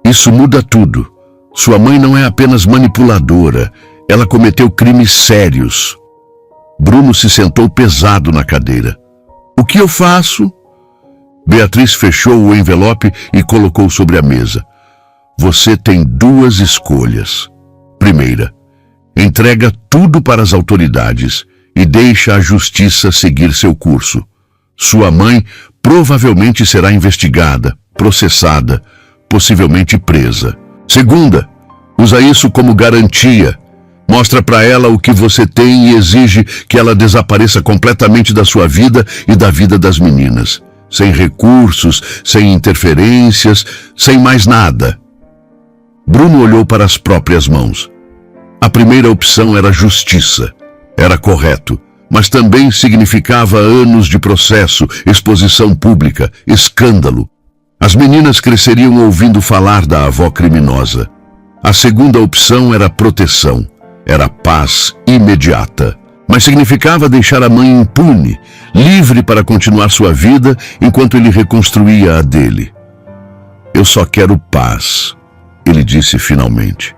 Isso muda tudo. Sua mãe não é apenas manipuladora. Ela cometeu crimes sérios. Bruno se sentou pesado na cadeira. O que eu faço? Beatriz fechou o envelope e colocou sobre a mesa. Você tem 2 escolhas. Primeira, entrega tudo para as autoridades e deixa a justiça seguir seu curso. Sua mãe provavelmente será investigada, processada, possivelmente presa. Segunda, usa isso como garantia. Mostra para ela o que você tem e exige que ela desapareça completamente da sua vida e da vida das meninas. sem recursos, sem interferências, sem mais nada. Bruno olhou para as próprias mãos. A primeira opção era justiça. Era correto, mas também significava anos de processo, exposição pública, escândalo. As meninas cresceriam ouvindo falar da avó criminosa. A segunda opção era proteção. Era paz imediata. Mas significava deixar a mãe impune, livre para continuar sua vida enquanto ele reconstruía a dele. Eu só quero paz, ele disse finalmente.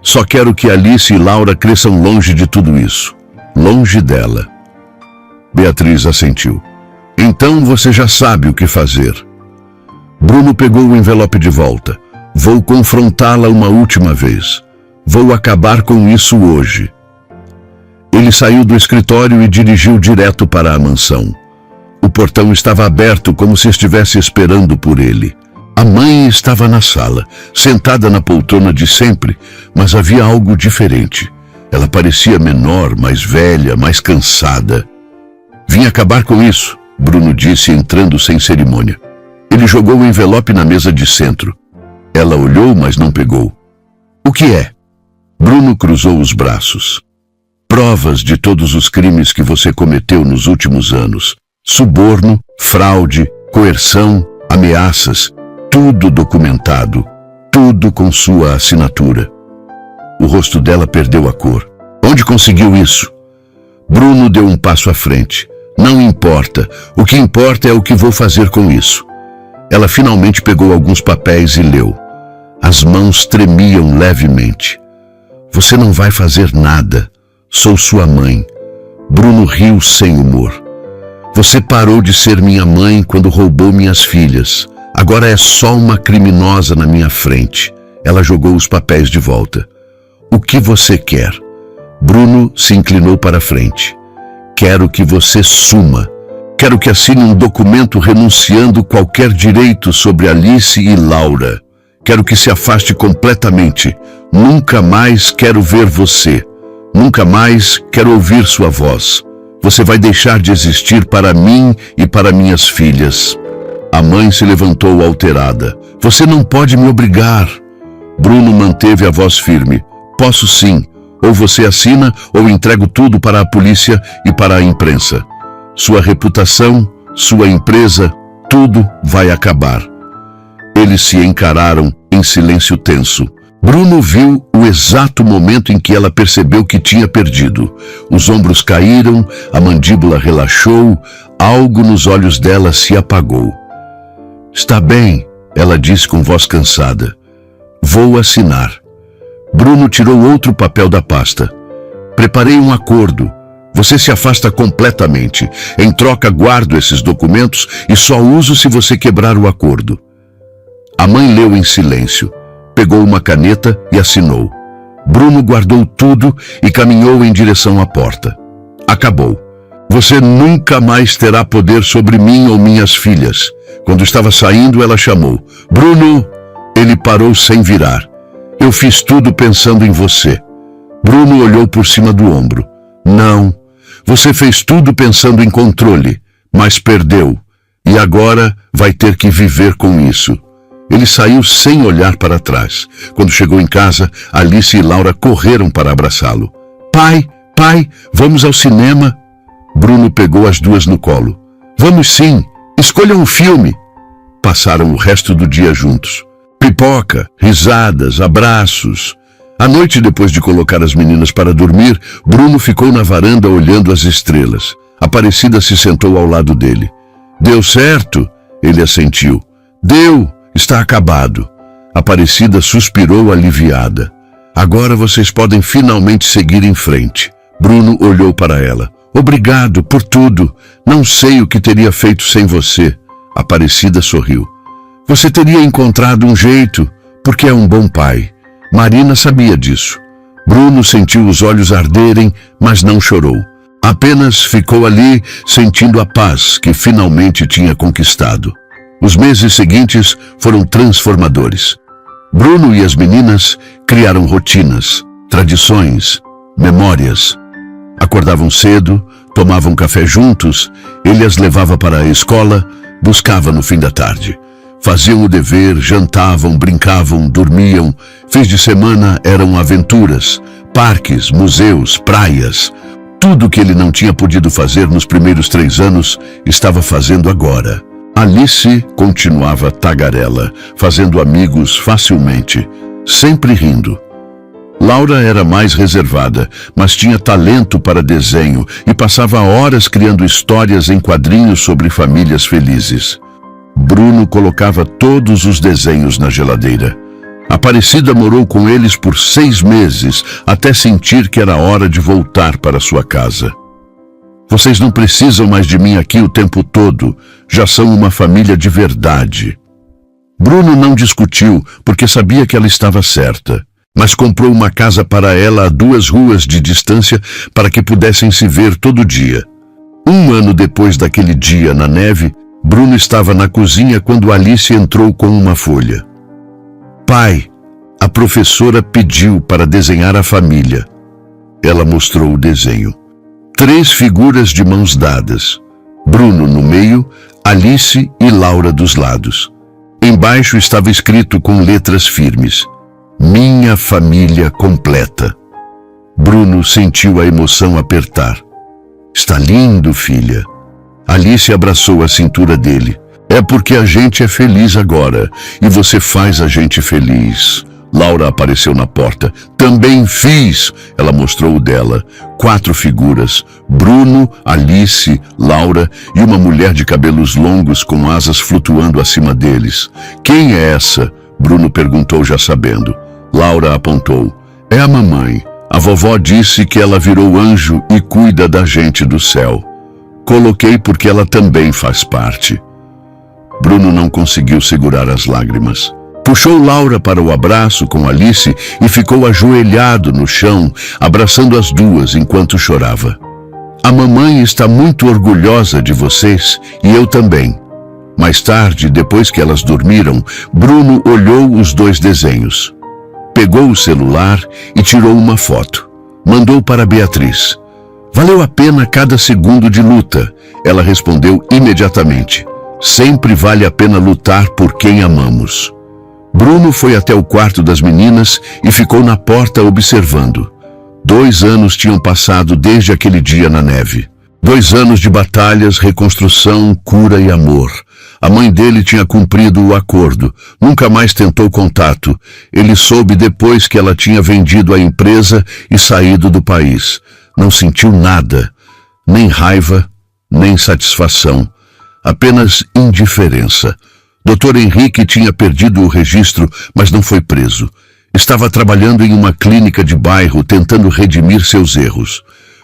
Só quero que Alice e Laura cresçam longe de tudo isso. Longe dela. Beatriz assentiu. Então você já sabe o que fazer. Bruno pegou o envelope de volta. Vou confrontá-la uma última vez. Vou acabar com isso hoje. Ele saiu do escritório e dirigiu direto para a mansão. O portão estava aberto como se estivesse esperando por ele. A mãe estava na sala, sentada na poltrona de sempre, mas havia algo diferente. Ela parecia menor, mais velha, mais cansada. Vim acabar com isso, Bruno disse, entrando sem cerimônia. Ele jogou o envelope na mesa de centro. Ela olhou, mas não pegou. O que é? Bruno cruzou os braços. Provas de todos os crimes que você cometeu nos últimos anos. Suborno, fraude, coerção, ameaças. Tudo documentado. Tudo com sua assinatura. O rosto dela perdeu a cor. Onde conseguiu isso? Bruno deu um passo à frente. Não importa. O que importa é o que vou fazer com isso. Ela finalmente pegou alguns papéis e leu. As mãos tremiam levemente. Você não vai fazer nada. Sou sua mãe. Bruno riu sem humor. Você parou de ser minha mãe quando roubou minhas filhas. Agora é só uma criminosa na minha frente. Ela jogou os papéis de volta. O que você quer? Bruno se inclinou para a frente. Quero que você suma. Quero que assine um documento renunciando qualquer direito sobre Alice e Laura. Quero que se afaste completamente. Nunca mais quero ver você. Nunca mais quero ouvir sua voz. Você vai deixar de existir para mim e para minhas filhas. A mãe se levantou alterada. Você não pode me obrigar. Bruno manteve a voz firme. Posso sim. Ou você assina ou entrego tudo para a polícia e para a imprensa. Sua reputação, sua empresa, tudo vai acabar. Eles se encararam em silêncio tenso. Bruno viu o exato momento em que ela percebeu que tinha perdido. Os ombros caíram, a mandíbula relaxou, algo nos olhos dela se apagou. Está bem, ela disse com voz cansada. Vou assinar. Bruno tirou outro papel da pasta. Preparei um acordo. Você se afasta completamente. Em troca, guardo esses documentos e só uso se você quebrar o acordo. A mãe leu em silêncio. Pegou uma caneta e assinou. Bruno guardou tudo e caminhou em direção à porta. Acabou. Você nunca mais terá poder sobre mim ou minhas filhas. Quando estava saindo, ela chamou. Bruno! Ele parou sem virar. Eu fiz tudo pensando em você. Bruno olhou por cima do ombro. Não. Você fez tudo pensando em controle, mas perdeu. E agora vai ter que viver com isso. Ele saiu sem olhar para trás. Quando chegou em casa, Alice e Laura correram para abraçá-lo. Pai, vamos ao cinema? Bruno pegou as duas no colo. Vamos sim, escolha um filme. Passaram o resto do dia juntos. Pipoca, risadas, abraços. À noite, depois de colocar as meninas para dormir, Bruno ficou na varanda olhando as estrelas. Aparecida se sentou ao lado dele. Deu certo? Ele assentiu. Deu. Está acabado. Aparecida suspirou aliviada. Agora vocês podem finalmente seguir em frente. Bruno olhou para ela. Obrigado por tudo. Não sei o que teria feito sem você. Aparecida sorriu. Você teria encontrado um jeito, porque é um bom pai. Marina sabia disso. Bruno sentiu os olhos arderem, mas não chorou. Apenas ficou ali, sentindo a paz que finalmente tinha conquistado. Os meses seguintes foram transformadores. Bruno e as meninas criaram rotinas, tradições, memórias. Acordavam cedo, tomavam café juntos, ele as levava para a escola, Buscava no fim da tarde. Faziam o dever, jantavam, brincavam, dormiam. Fins de semana eram aventuras, parques, museus, praias. Tudo que ele não tinha podido fazer nos primeiros 3 anos, estava fazendo agora. Alice continuava tagarela, fazendo amigos facilmente, sempre rindo. Laura era mais reservada, mas tinha talento para desenho e passava horas criando histórias em quadrinhos sobre famílias felizes. Bruno colocava todos os desenhos na geladeira. Aparecida morou com eles por 6 meses, até sentir que era hora de voltar para sua casa. Vocês não precisam mais de mim aqui o tempo todo, já são uma família de verdade. Bruno não discutiu, porque sabia que ela estava certa, mas comprou uma casa para ela a 2 ruas de distância para que pudessem se ver todo dia. 1 ano depois daquele dia na neve, Bruno estava na cozinha quando Alice entrou com uma folha. Pai, a professora pediu para desenhar a família. Ela mostrou o desenho. 3 figuras de mãos dadas. Bruno no meio, Alice e Laura dos lados. Embaixo estava escrito com letras firmes: Minha família completa. Bruno sentiu a emoção apertar. Está lindo, filha. Alice abraçou a cintura dele. É porque a gente é feliz agora, e você faz a gente feliz. Laura apareceu na porta. Também fiz. Ela mostrou o dela. 4 figuras. Bruno, Alice, Laura e uma mulher de cabelos longos com asas flutuando acima deles. Quem é essa? Bruno perguntou já sabendo. Laura apontou. É a mamãe. A vovó disse que ela virou anjo e cuida da gente do céu. Coloquei porque ela também faz parte. Bruno não conseguiu segurar as lágrimas. Puxou Laura para o abraço com Alice e ficou ajoelhado no chão, abraçando as duas enquanto chorava. A mamãe está muito orgulhosa de vocês e eu também. Mais tarde, depois que elas dormiram, Bruno olhou os 2 desenhos. Pegou o celular e tirou uma foto. Mandou para Beatriz. Valeu a pena cada segundo de luta. Ela respondeu imediatamente. Sempre vale a pena lutar por quem amamos. Bruno foi até o quarto das meninas e ficou na porta observando. 2 anos tinham passado desde aquele dia na neve. 2 anos de batalhas, reconstrução, cura e amor. A mãe dele tinha cumprido o acordo. Nunca mais tentou contato. Ele soube depois que ela tinha vendido a empresa e saído do país. Não sentiu nada, nem raiva, nem satisfação. Apenas indiferença. Dr. Henrique tinha perdido o registro, mas não foi preso. Estava trabalhando em uma clínica de bairro, tentando redimir seus erros.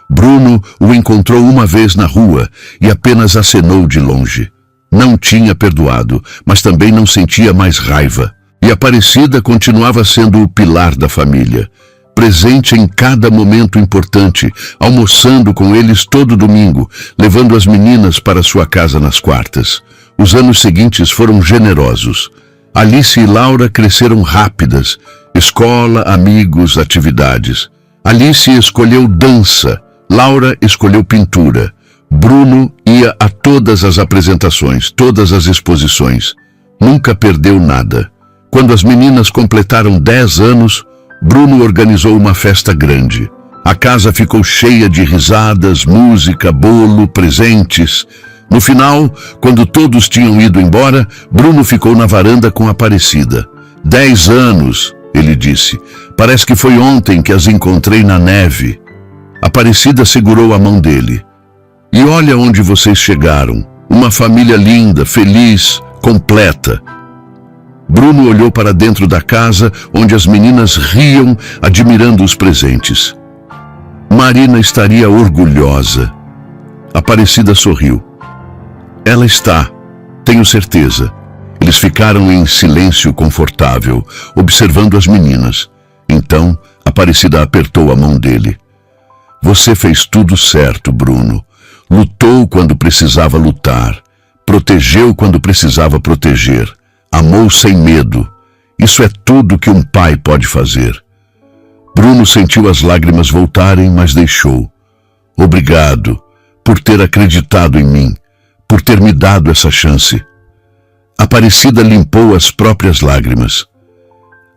Bruno o encontrou uma vez na rua e apenas acenou de longe. Não tinha perdoado, mas também não sentia mais raiva. E Aparecida continuava sendo o pilar da família. Presente em cada momento importante, almoçando com eles todo domingo, levando as meninas para sua casa nas quartas. Os anos seguintes foram generosos. Alice e Laura cresceram rápidas. Escola, amigos, atividades. Alice escolheu dança. Laura escolheu pintura. Bruno ia a todas as apresentações, todas as exposições. Nunca perdeu nada. Quando as meninas completaram 10 anos, Bruno organizou uma festa grande. A casa ficou cheia de risadas, música, bolo, presentes. No final, quando todos tinham ido embora, Bruno ficou na varanda com Aparecida. 10 anos, ele disse. Parece que foi ontem que as encontrei na neve. Aparecida segurou a mão dele. E olha onde vocês chegaram. Uma família linda, feliz, completa. Bruno olhou para dentro da casa, onde as meninas riam, admirando os presentes. Marina estaria orgulhosa. Aparecida sorriu. Ela está, tenho certeza. Eles ficaram em silêncio confortável, observando as meninas. Então, Aparecida apertou a mão dele. Você fez tudo certo, Bruno. Lutou quando precisava lutar. Protegeu quando precisava proteger. Amou sem medo. Isso é tudo que um pai pode fazer. Bruno sentiu as lágrimas voltarem, mas deixou. Obrigado por ter acreditado em mim, por ter me dado essa chance. Aparecida limpou as próprias lágrimas.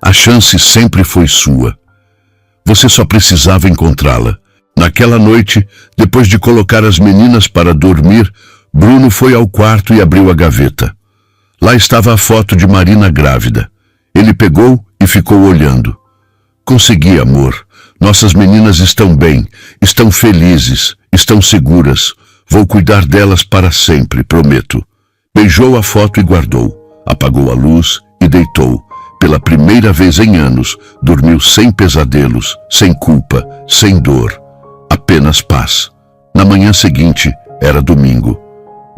A chance sempre foi sua. Você só precisava encontrá-la. Naquela noite, depois de colocar as meninas para dormir, Bruno foi ao quarto e abriu a gaveta. Lá estava a foto de Marina grávida. Ele pegou e ficou olhando. Consegui, amor. Nossas meninas estão bem, estão felizes, estão seguras. Vou cuidar delas para sempre, prometo. Beijou a foto e guardou. Apagou a luz e deitou. Pela primeira vez em anos, dormiu sem pesadelos, sem culpa, sem dor. Apenas paz. Na manhã seguinte, era domingo.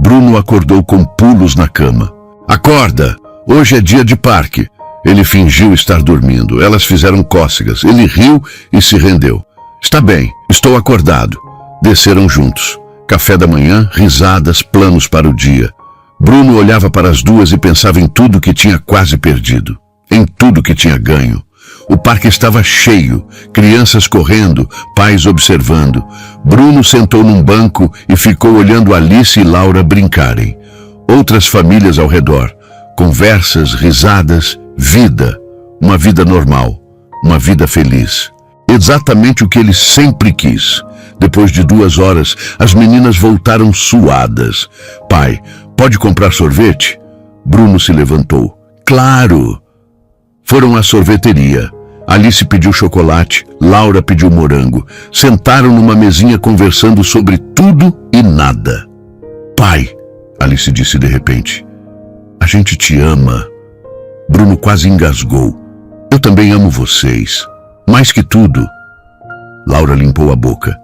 Bruno acordou com pulos na cama. Acorda! Hoje é dia de parque. Ele fingiu estar dormindo. Elas fizeram cócegas. Ele riu e se rendeu. Está bem, estou acordado. Desceram juntos. Café da manhã, risadas, planos para o dia. Bruno olhava para as duas e pensava em tudo que tinha quase perdido. Em tudo que tinha ganho. O parque estava cheio, crianças correndo, pais observando. Bruno sentou num banco e ficou olhando Alice e Laura brincarem. Outras famílias ao redor. Conversas, risadas, vida. Uma vida normal, uma vida feliz. Exatamente o que ele sempre quis. Depois de 2 horas, as meninas voltaram suadas. Pai, pode comprar sorvete? Bruno se levantou. Claro! Foram à sorveteria. Alice pediu chocolate, Laura pediu morango. Sentaram numa mesinha conversando sobre tudo e nada. Pai, Alice disse de repente, a gente te ama. Bruno quase engasgou. Eu também amo vocês. Mais que tudo. Laura limpou a boca.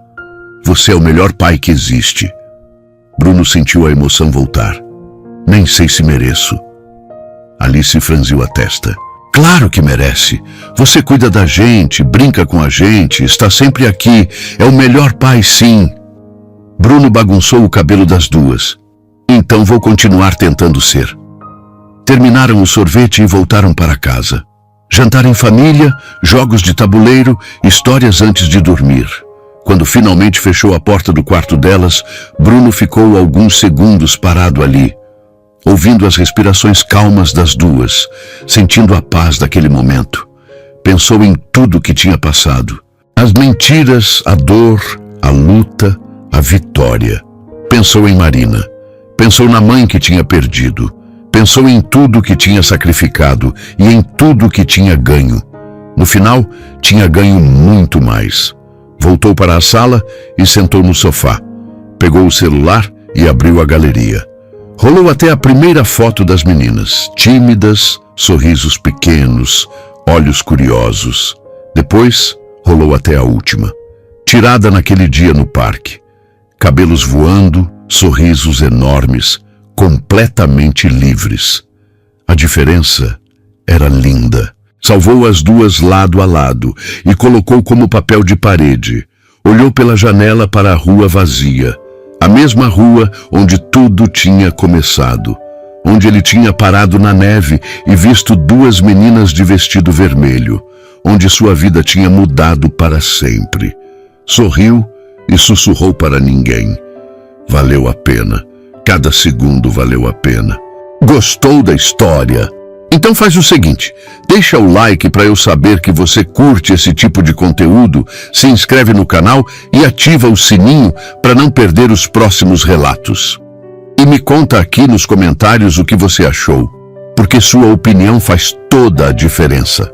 Você é o melhor pai que existe. Bruno sentiu a emoção voltar. Nem sei se mereço. Alice franziu a testa. Claro que merece. Você cuida da gente, brinca com a gente, está sempre aqui. É o melhor pai, sim. Bruno bagunçou o cabelo das duas. Então vou continuar tentando ser. Terminaram o sorvete e voltaram para casa. Jantar em família, jogos de tabuleiro, histórias antes de dormir. Quando finalmente fechou a porta do quarto delas, Bruno ficou alguns segundos parado ali, ouvindo as respirações calmas das duas, sentindo a paz daquele momento. Pensou em tudo que tinha passado. As mentiras, a dor, a luta, a vitória. Pensou em Marina. Pensou na mãe que tinha perdido. Pensou em tudo que tinha sacrificado e em tudo que tinha ganho. No final, tinha ganho muito mais. Voltou para a sala e sentou no sofá. Pegou o celular e abriu a galeria. Rolou até a primeira foto das meninas, tímidas, sorrisos pequenos, olhos curiosos. Depois, rolou até a última, tirada naquele dia no parque. Cabelos voando, sorrisos enormes, completamente livres. A diferença era linda. Salvou as duas lado a lado e colocou como papel de parede. Olhou pela janela para a rua vazia. A mesma rua onde tudo tinha começado. Onde ele tinha parado na neve e visto duas meninas de vestido vermelho. Onde sua vida tinha mudado para sempre. Sorriu e sussurrou para ninguém. Valeu a pena. Cada segundo valeu a pena. Gostou da história? Então faz o seguinte, deixa o like para eu saber que você curte esse tipo de conteúdo, se inscreve no canal e ativa o sininho para não perder os próximos relatos. E me conta aqui nos comentários o que você achou, porque sua opinião faz toda a diferença.